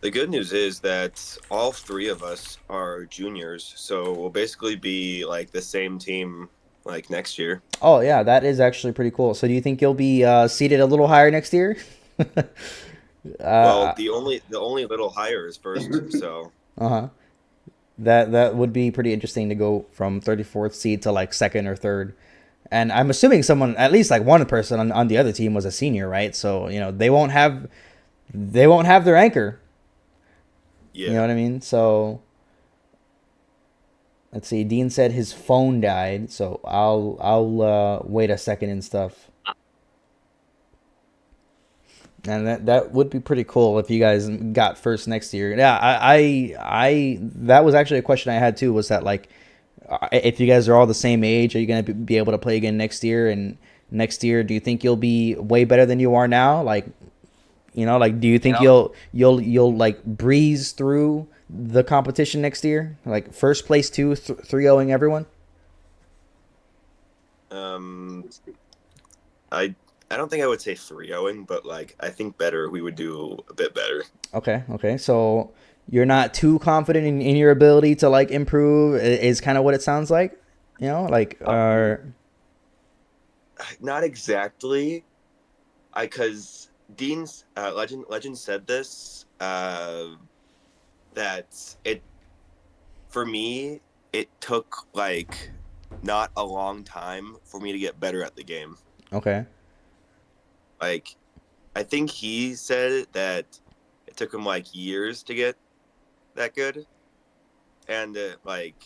The good news is that all three of us are juniors, so we'll basically be like the same team like next year. Oh yeah, that is actually pretty cool. So do you think you'll be seated a little higher next year? Well, uh the only little higher is first, so huh. That would be pretty interesting to go from 34th seed to like second or third. And I'm assuming someone, at least like one person on the other team was a senior, right? So they won't have their anchor. You know yeah. what I mean? So let's see. Dean said his phone died, so I'll wait a second and stuff. And that would be pretty cool if you guys got first next year. Yeah, I that was actually a question I had too. Was that like, if you guys are all the same age, are you gonna be able to play again next year? And next year, do you think you'll be way better than you are now? Like, like, do you think you'll like breeze through the competition next year? Like first place, 3-0ing everyone. Um, I I don't think I would say 3-0, but like I think better we would do a bit better. Okay, okay. So you're not too confident in your ability to like improve is kind of what it sounds like. Like Not exactly. I because Dean's legend said this that it for me it took like not a long time for me to get better at the game. okay. Like I think he said that it took him like years to get that good, and like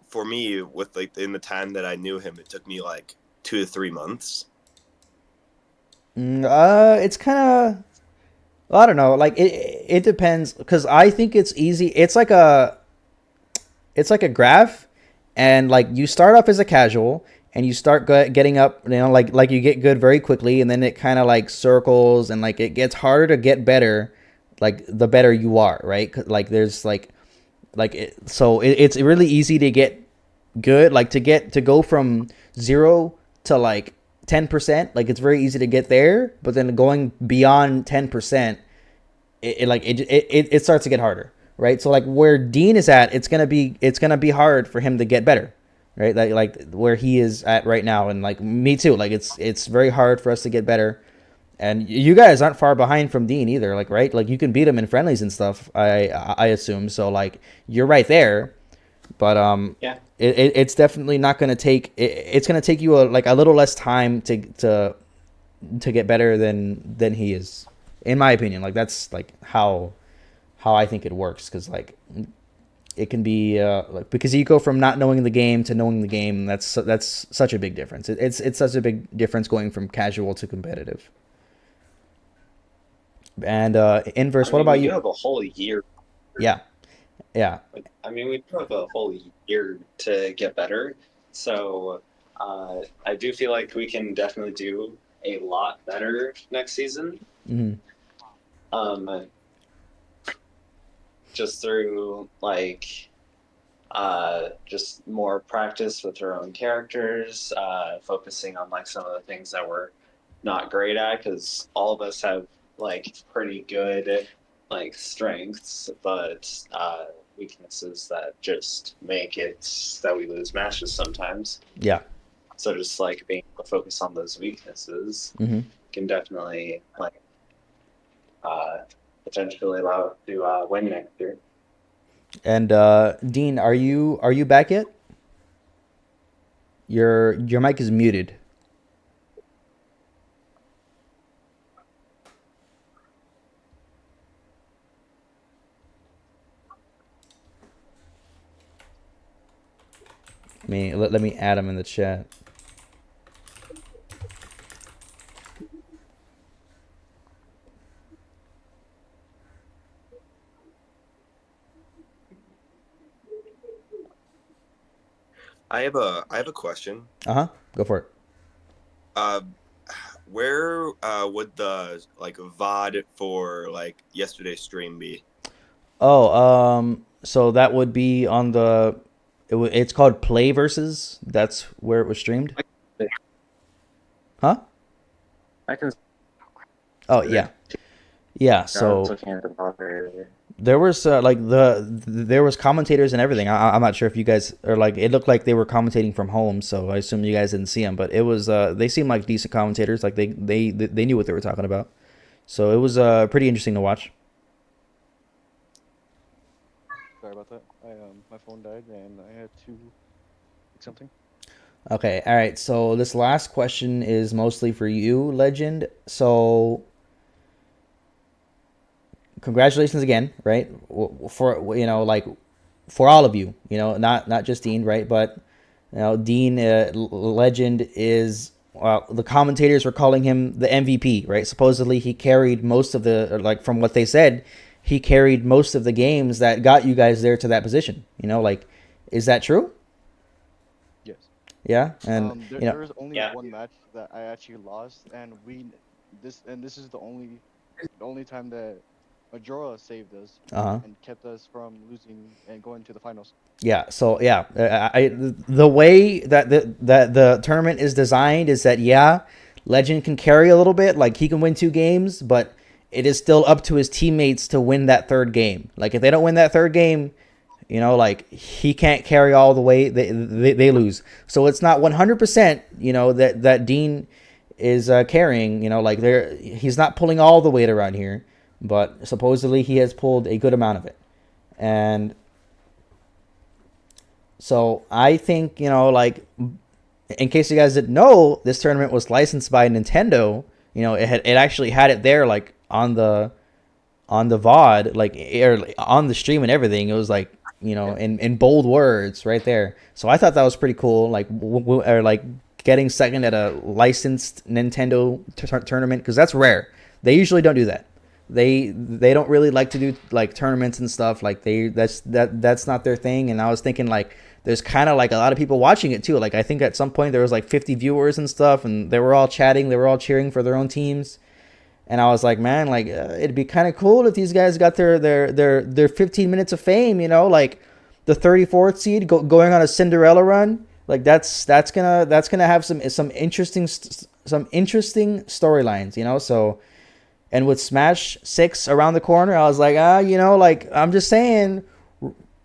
for me, with like in the time that I knew him, it took me like 2 to 3 months. It's kind of, I don't know. Like it depends because I think it's easy. It's like a graph, and like you start off as a casual and you start getting up, like you get good very quickly, and then it kind of like circles, and like it gets harder to get better, like the better you are, right? 'Cause, like there's so it's really easy to get good, like to go from 0 to like 10%. Like it's very easy to get there, but then going beyond 10%, it starts to get harder, right? So like where Dean is at, it's gonna be hard for him to get better, right? Like where he is at right now, and like me too. Like it's very hard for us to get better, and you guys aren't far behind from Dean either. Like right, like you can beat him in friendlies and stuff. I assume so. Like you're right there, but Yeah. it's definitely not gonna take. It's gonna take you like a little less time to get better than he is, in my opinion. Like that's like how I think it works, because like it can be like, because you go from not knowing the game to knowing the game. That's such a big difference. It's such a big difference going from casual to competitive. And I inverse, what mean, about we do you? have a whole year. Yeah, yeah. I mean, we do have a whole year to get better. So I do feel like we can definitely do a lot better next season. Hmm. Um, just through like just more practice with our own characters, focusing on like some of the things that we're not great at, because all of us have like pretty good like strengths, but weaknesses that just make it that we lose matches sometimes. Yeah. So just like being able to focus on those weaknesses Mm-hmm. can definitely like uh, potentially allow us to win next year. And Dean, are you back yet? Your mic is muted. Let me add him in the chat. I have a question. Uh-huh. Go for it. Uh, where would the like VOD for like yesterday's stream be? Oh, so that would be on the it's called Play Versus. That's where it was streamed. Huh? I can. Oh, yeah. Yeah, so there was there was commentators and everything. I'm not sure if you guys are like, it looked like they were commentating from home, so I assume you guys didn't see them, but it was they seemed like decent commentators, like they knew what they were talking about. So it was pretty interesting to watch. Sorry about that. My phone died and I had to fix something. Okay, all right. So this last question is mostly for you, Legend. So congratulations again, right? For like for all of you, not just Dean, right? But Dean, Legend is, well, the commentators were calling him the MVP, right? Supposedly he carried most of the, like from what they said, he carried most of the games that got you guys there to that position. Like, is that true? Yes. Yeah, and There was only Yeah. one match that I actually lost, and this is the only time that Majora saved us uh-huh. and kept us from losing and going to the finals. Yeah. So yeah, the way that the tournament is designed is that, yeah, Legend can carry a little bit, like he can win 2 games, but it is still up to his teammates to win that third game. Like if they don't win that third game, like he can't carry all the way. They lose. So it's not 100%. That Dean is carrying. Like he's not pulling all the weight around here, but supposedly he has pulled a good amount of it, and so I think, like, in case you guys didn't know, this tournament was licensed by Nintendo. It actually had it there, like on the VOD, like on the stream and everything. It was like, in bold words right there. So I thought that was pretty cool. Like or like getting second at a licensed Nintendo tournament, because that's rare. They usually don't do that. They don't really like to do like tournaments and stuff. Like that's not their thing. And I was thinking, like, there's kind of like a lot of people watching it too. Like I think at some point there was like 50 viewers and stuff, and they were all chatting, they were all cheering for their own teams. And I was like, man, like it'd be kind of cool if these guys got their 15 minutes of fame. Like the 34th seed going on a Cinderella run. Like that's gonna have some interesting storylines. So. And with Smash 6 around the corner, I was like, like, I'm just saying,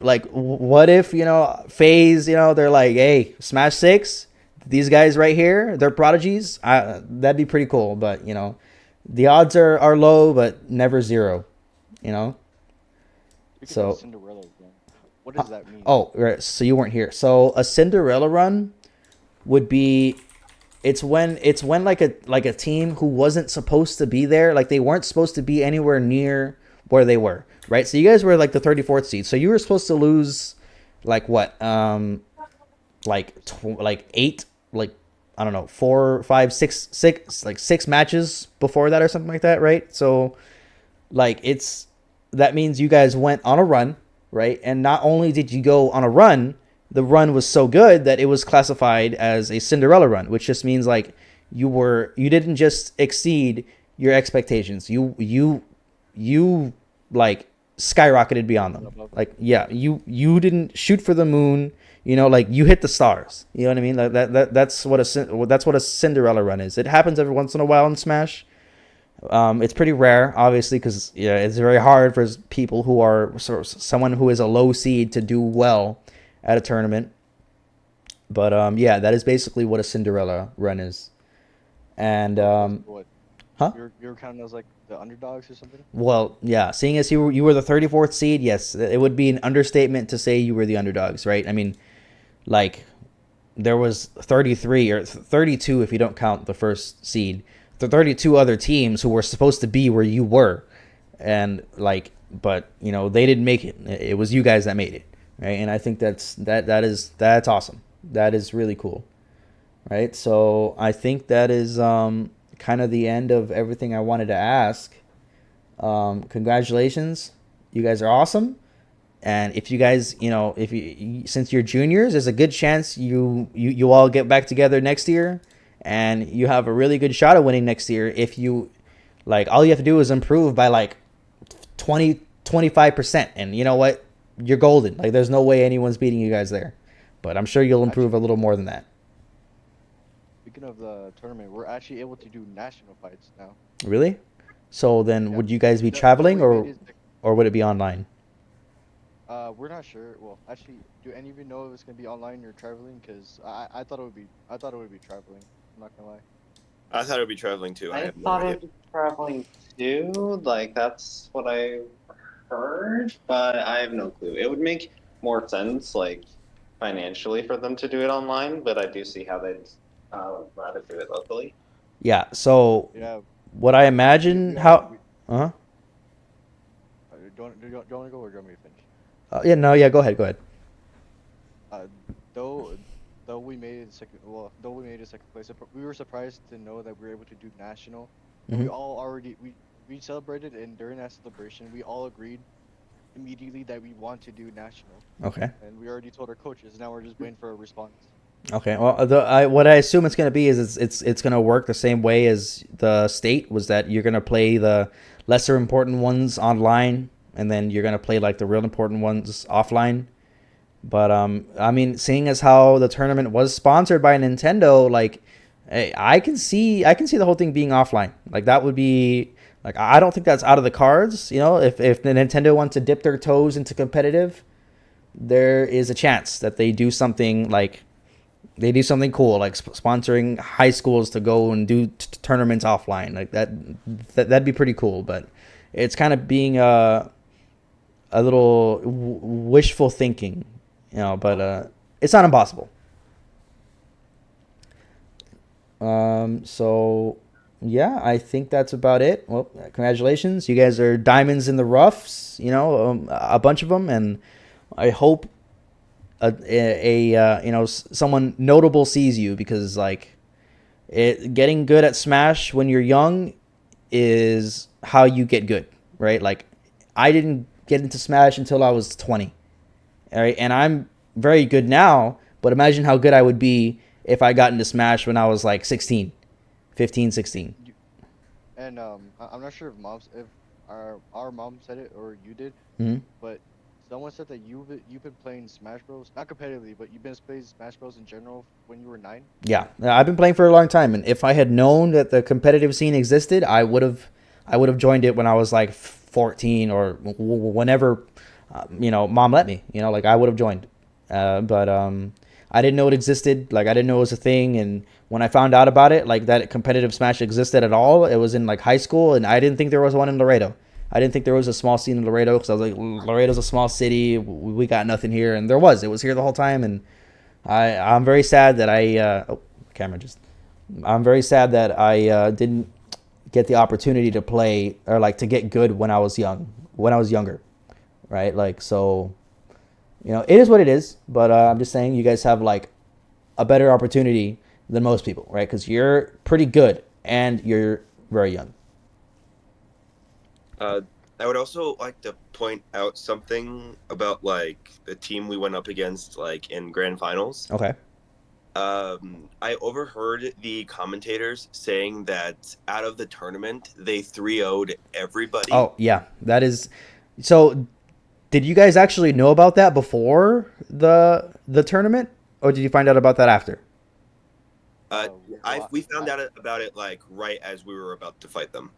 like, what if, FaZe, they're like, hey, Smash 6, these guys right here, they're prodigies. That'd be pretty cool. But, the odds are low, but never zero, So, Cinderella again. What does that mean? Oh, right. So you weren't here. So a Cinderella run would be, it's when like a team who wasn't supposed to be there, like they weren't supposed to be anywhere near where they were, right? So you guys were like the 34th seed, so you were supposed to lose like what, like 8, like I don't know, 4, 5, 6, like 6 matches before that or something like that, right? So like that means you guys went on a run, right? And not only did you go on a run, the run was so good that it was classified as a Cinderella run, which just means like you didn't just exceed your expectations. You like skyrocketed beyond them. Like, yeah, you didn't shoot for the moon, like you hit the stars. You know what I mean? That's what a Cinderella run is. It happens every once in a while in Smash. It's pretty rare, obviously, because yeah, it's very hard for people who are sort of someone who is a low seed to do well at a tournament. But yeah, that is basically what a Cinderella run is. And So basically, what huh? you're counting as like the underdogs or something? Well, yeah, seeing as you were the 34th seed, yes, it would be an understatement to say you were the underdogs, right? I mean, like there was 33 or 32 if you don't count the first seed. The 32 other teams who were supposed to be where you were, and like, but you know they didn't make it. It was you guys that made it, right? And I think that's awesome. That is really cool, right? So I think that is kind of the end of everything I wanted to ask. Congratulations, you guys are awesome. And if you guys, if since you're juniors, there's a good chance you all get back together next year, and you have a really good shot at winning next year. If you like, all you have to do is improve by like 20-25%, and you know what, you're golden. Like there's no way anyone's beating you guys there, but I'm sure you'll improve a Actually, little more than that. speaking of the tournament, we're actually able to do national fights now. Really? So then, Yeah. would you guys be Though traveling, we made or it. or would it be online? We're not sure. Well, actually, do any of you know if it's gonna be online or traveling? Cause I thought it would be traveling. I'm not gonna lie. I thought it would be traveling too. I I have no thought idea. it was traveling too. Like that's what I heard, but I have no clue. It would make more sense, like financially, for them to do it online. But I do see how they'd rather do it locally. Yeah. So Yeah, what I we imagine all how. we Uh-huh. don't want to go or do you want me to finish? Yeah. No. Yeah. Go ahead. Go ahead. Uh, though though we made it second. Well, though we made it second place, we were surprised to know that we were able to do national, and we Hmm. all already we celebrated, and during that celebration, we all agreed immediately that we want to do national, Okay. and we already told our coaches. Now we're just waiting for a response. Okay. Well, what I assume it's going to be is it's going to work the same way as the state was, that you're going to play the lesser important ones online, and then you're going to play like the real important ones offline. But I mean, seeing as how the tournament was sponsored by Nintendo, like, I can see the whole thing being offline. Like that would be like, I don't think that's out of the cards. If the Nintendo wants to dip their toes into competitive, there is a chance that they do something cool, like sponsoring high schools to go and do tournaments offline. Like that'd be pretty cool. But it's kind of being a little wishful thinking, but it's not impossible. So yeah, I think that's about it. Well, congratulations, you guys are diamonds in the roughs. A bunch of them, and I hope someone notable sees you, because like getting good at Smash when you're young is how you get good, right? Like I didn't get into Smash until I was 20. All right, and I'm very good now, but imagine how good I would be if I got into Smash when I was like 16, 15, 16. You, and I'm not sure if our mom said it or you did, Mm-hmm. but someone said that you've been playing Smash Bros. Not competitively, but you've been playing Smash Bros. In general when you were 9. Yeah, I've been playing for a long time, and if I had known that the competitive scene existed, I would have joined it when I was like 14, or whenever, mom let me. Like I would have joined, but I didn't know it existed. Like I didn't know it was a thing, and when I found out about it, like that competitive Smash existed at all, it was in like high school, and I didn't think there was one in Laredo. I didn't think there was a small scene in Laredo, because I was like, Laredo's a small city, we got nothing here, and there was. It was here the whole time, and I'm very sad that camera just. I'm very sad that I didn't get the opportunity to play, or like to get good when I was younger, right? Like so, it is what it is. But I'm just saying, you guys have like a better opportunity than most people, right? Because you're pretty good and you're very young. Uh, I would also like to point out something about like the team we went up against like in grand finals. Okay. I overheard the commentators saying that out of the tournament they 3-0'd everybody. Oh yeah, that is. So, did you guys actually know about that before the tournament, or did you find out about that after? Uh, Well, we found out about it like right as we were about to fight them.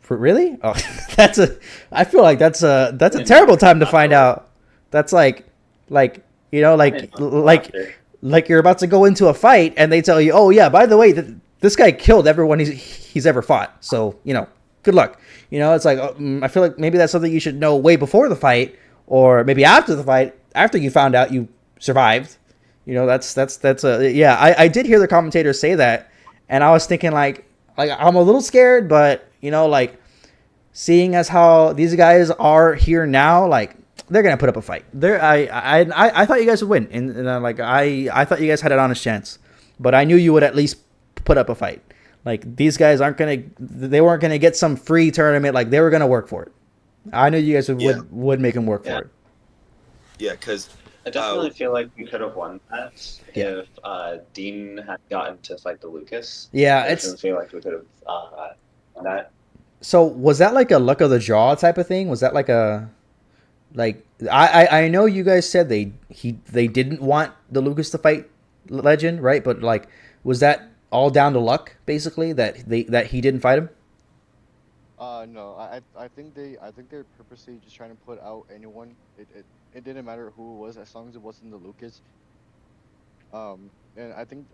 Really? Oh, that's a. I feel like that's a terrible time to find out. That's like like you're about to go into a fight and they tell you, oh yeah, by the way, this guy killed everyone he's ever fought. So good luck. It's like I feel like maybe that's something you should know way before the fight, or maybe after the fight, after you found out you survived. That's a yeah. I did hear the commentators say that, and I was thinking like I'm a little scared, but like seeing as how these guys are here now, like they're gonna put up a fight. I thought you guys would win, and I thought you guys had an honest chance, but I knew you would at least put up a fight. Like these guys they weren't gonna get some free tournament. Like they were gonna work for it. I knew you guys would make them work for it. Yeah, because I definitely feel like we could have won that if Dean had gotten to fight the Lucas. Yeah, I definitely feel like we could have won that. So was that like a luck of the draw type of thing? Was that like a I know you guys said they didn't want the Lucas to fight Legend, right? But like, was that all down to luck basically that he didn't fight him? No, I think they're purposely just trying to put out anyone. It didn't matter who it was as long as it wasn't the Lucas. And I think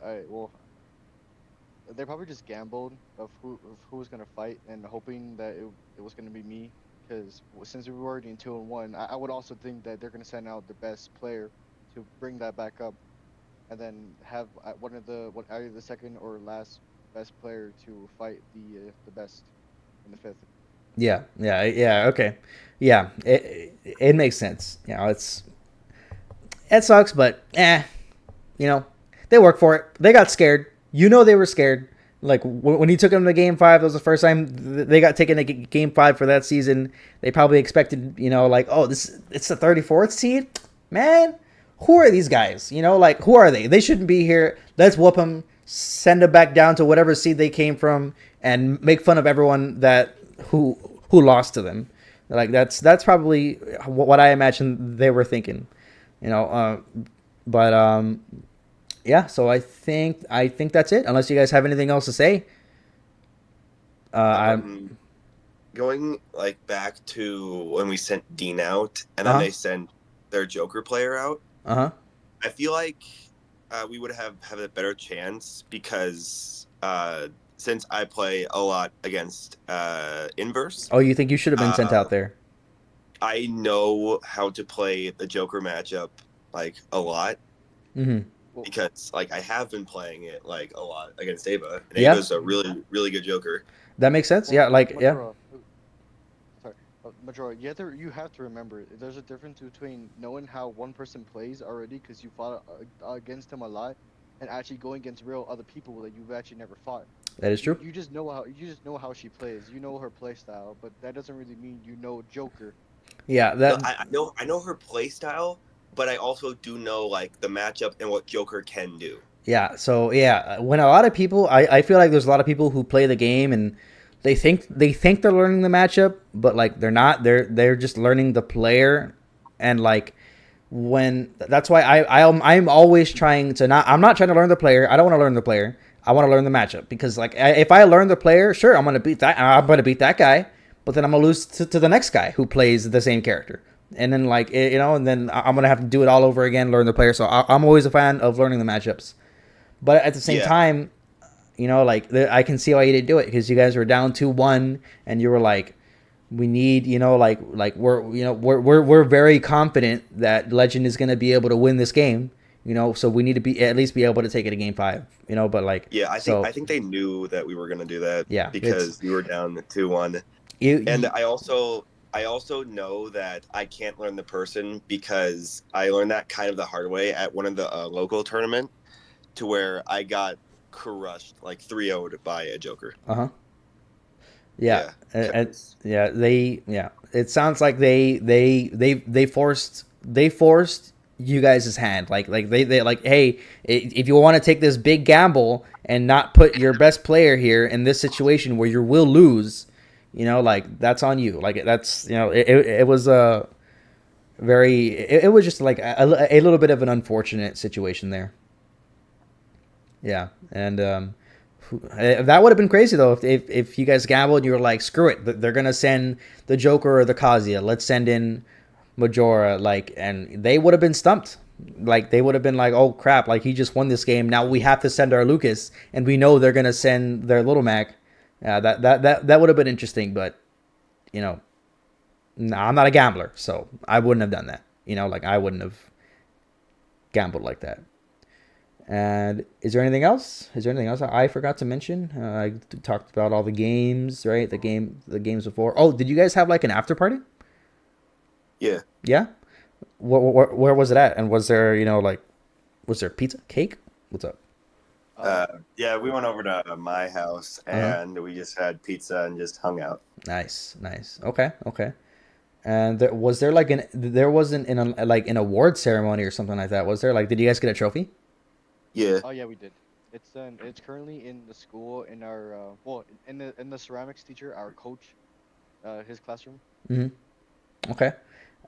they probably just gambled of who was gonna fight and hoping that it was gonna be me, because since we were already in 2-1, I would also think that they're gonna send out the best player to bring that back up, and then have either the second or last best player to fight the best in the fifth. Yeah, okay, yeah. It makes sense. It sucks, but they work for it. They got scared. They were scared. Like when he took them to Game 5, that was the first time they got taken to Game 5 for that season. They probably expected, like, oh, it's the 34th seed, man. Who are these guys? Like, who are they? They shouldn't be here. Let's whoop them, send them back down to whatever seed they came from, and make fun of everyone who lost to them. Like that's probably what I imagine they were thinking, but yeah. So I think that's it. Unless you guys have anything else to say. I'm going like back to when we sent Dean out, and then they sent their Joker player out. I feel like we would have a better chance because since I play a lot against Inverse. Oh, you think you should have been sent out there? I know how to play the Joker matchup like a lot. Mm-hmm. Because like I have been playing it like a lot against Ava, and Ava's a really, really good Joker. That makes sense. Majora, sorry, Majora, you have to remember there's a difference between knowing how one person plays already because you fought against him a lot, and actually going against real other people that you've actually never fought. That is true. You just know how she plays. You know her play style, but that doesn't really mean you know Joker. Yeah, I know her play style, but I also do know like the matchup and what Joker can do. Yeah, so when a lot of people, I feel like there's a lot of people who play the game and they think they're learning the matchup, but like they're not. They're just learning the player, and like that's why I'm always trying to I'm not trying to learn the player. I don't want to learn the player. I want to learn the matchup, because like if I learn the player, sure, I'm gonna beat that guy, but then I'm gonna lose to the next guy who plays the same character. And then and then I'm gonna have to do it all over again, learn the player. So I'm always a fan of learning the matchups, but at the same time, I can see why you didn't do it, because you guys were down 2-1, and you were like, we need, we're very confident that Legend is gonna be able to win this game, so we need to at least be able to take it to Game 5, but like I think they knew that we were gonna do that, because we were down 2-1, and I also know that I can't learn the person, because I learned that kind of the hard way at one of the local tournament, to where I got crushed, like 3-0'd by a Joker. Yeah. It sounds like they forced you guys' hand. Like they like, hey, if you want to take this big gamble and not put your best player here in this situation where you will lose, like that's on you. Like that's it was a it was just like a little bit of an unfortunate situation there. Yeah, and That would have been crazy though if you guys gambled and you were like, screw it, they're gonna send the Joker or the Kazuya. Let's send in Majora, like, and they would have been stumped. Like they would have been like, oh crap, like he just won this game. Now we have to send our Lucas, and we know they're gonna send their Little Mac. That would have been interesting, but you know, I'm not a gambler, so I wouldn't have done that. Like I wouldn't have gambled like that. And is there anything else? Is there anything else I forgot to mention? I talked about all the games, right? The games before. Oh, did you guys have like an after party? Yeah. Yeah. Where was it at? And was there, like, was there pizza, cake? What's up? Yeah, we went over to my house and we just had pizza and just hung out. Nice. Okay. And was there like there wasn't like an award ceremony or something like that? Was there? Like, did you guys get a trophy? Yeah. Oh yeah, we did. It's currently in the school in our in the ceramics teacher, our coach, his classroom. Mm-hmm. Okay.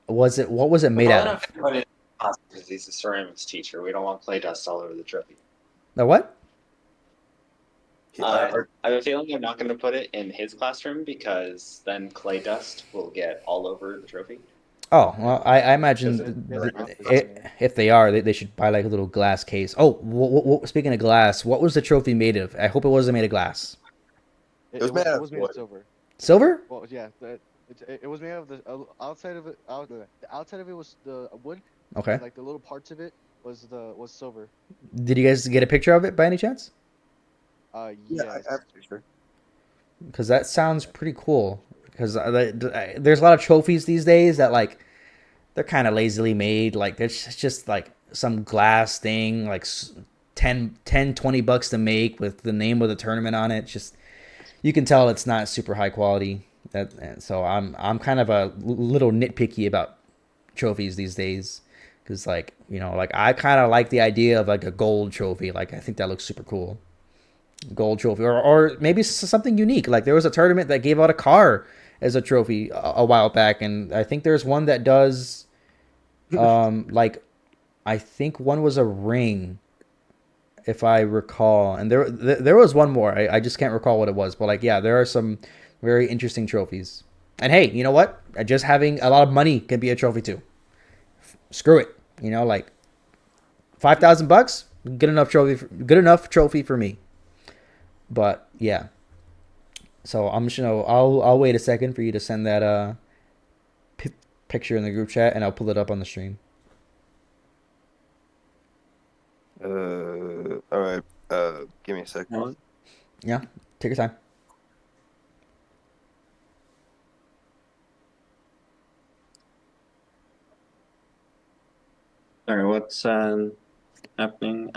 What was it made out of? Put it because he's a ceramics teacher. We don't want clay dust all over the trophy. The what? I have a feeling I'm not going to put it in his classroom because then clay dust will get all over the trophy. Oh, well, I imagine if they are, they should buy like a little glass case. Oh, speaking of glass, what was the trophy made of? I hope it wasn't made of glass. It was made out of wood. silver. Silver? Well, yeah, it was made out of the outside of it. The outside of it was the wood. Okay. And, like the little parts of it was silver. Did you guys get a picture of it by any chance? Yeah, I'm sure. Because that sounds pretty cool. Because there's a lot of trophies these days that like they're kind of lazily made. Like there's just like some glass thing, like 10, $20 to make with the name of the tournament on it. Just you can tell it's not super high quality. So I'm kind of a little nitpicky about trophies these days. Because like like I kind of like the idea of like a gold trophy. Like I think that looks super cool. Gold trophy or maybe something unique. Like there was a tournament that gave out a car as a trophy a while back, and I think there's one that does like I think one was a ring, if I recall, and there was one more. I just can't recall what it was, but like yeah, there are some very interesting trophies. And hey, you know what, just having a lot of money can be a trophy too. Screw it, like $5,000, good enough trophy for me. But yeah, so I'm just I'll wait a second for you to send that picture in the group chat, and I'll pull it up on the stream. All right. Give me a second. Yeah, take your time. Sorry, what's happening?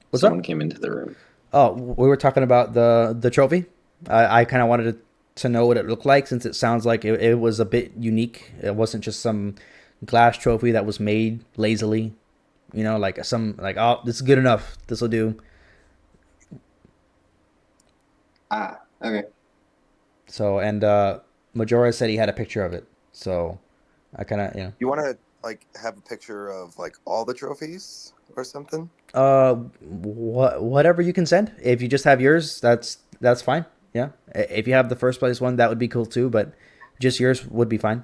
What's Someone up? came into the room. Oh, we were talking about the trophy. I kind of wanted to know what it looked like, since it sounds like it was a bit unique. It wasn't just some glass trophy that was made lazily. Like oh, this is good enough. This will do. Okay. So, and Majora said he had a picture of it. So I kind of, You want to like have a picture of like all the trophies or something? Whatever you can send. If you just have yours, that's fine. Yeah. If you have the first place one, that would be cool too. But just yours would be fine.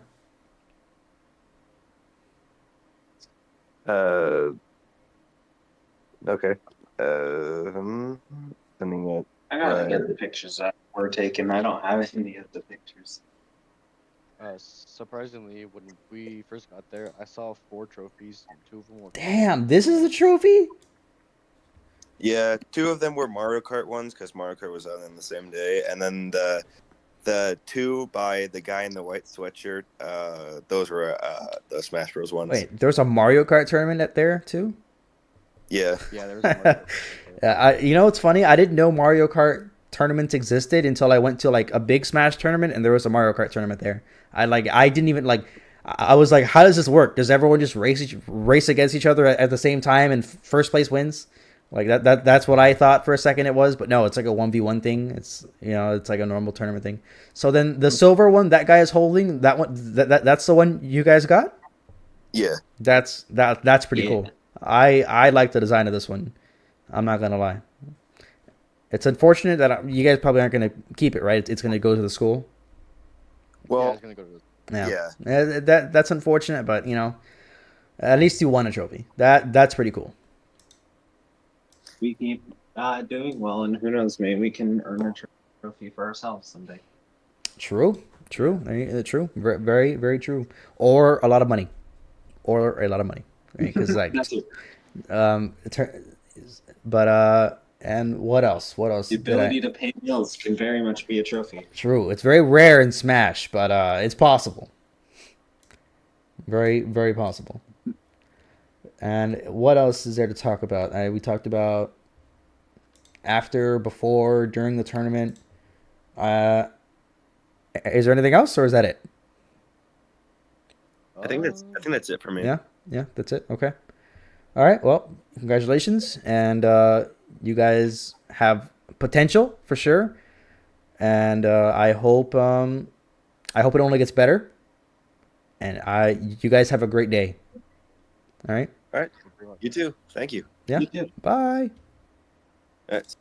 Okay. Sending it. I gotta get the pictures that were taken. I don't have any of the pictures. Surprisingly, when we first got there, I saw 4 trophies. And 2 of them were. Damn, this is the trophy? Yeah, 2 of them were Mario Kart ones because Mario Kart was on the same day, and then the 2 by the guy in the white sweatshirt. Those were the Smash Bros ones. Wait, there was a Mario Kart tournament at there too? Yeah. Yeah, there was. A Mario Kart. It's funny. I didn't know Mario Kart tournaments existed until I went to like a big Smash tournament, and there was a Mario Kart tournament there. I didn't even like. I was like, how does this work? Does everyone just race against each other at the same time, and first place wins? Like that's what I thought for a second it was, but no, it's like a 1v1 thing. It's it's like a normal tournament thing. So then the silver one that guy is holding, that one that's the one you guys got? Yeah. That's pretty cool. I like the design of this one. I'm not gonna lie. It's unfortunate that you guys probably aren't gonna keep it, right? It's gonna go to the school. Yeah, Well, it's gonna go to the. Yeah. yeah. That's unfortunate, but you know, at least you won a trophy. That's pretty cool. We keep doing well, and who knows, maybe we can earn a trophy for ourselves someday. True. True. True. Very, very true. Or a lot of money. Or a lot of money. Right? Because like, That's it. but and what else? What else The did I? ability to pay bills can very much be a trophy. True. It's very rare in Smash, but it's possible. Very, very possible. And what else is there to talk about? We talked about after, before, during the tournament. Uh, is there anything else, or is that it? I think that's it for me. Yeah, yeah, that's it. Okay. All right. Well, congratulations, and you guys have potential for sure. And I hope it only gets better. And you guys have a great day. All right. All right. You too. Thank you. Yeah. You too. Bye. All right.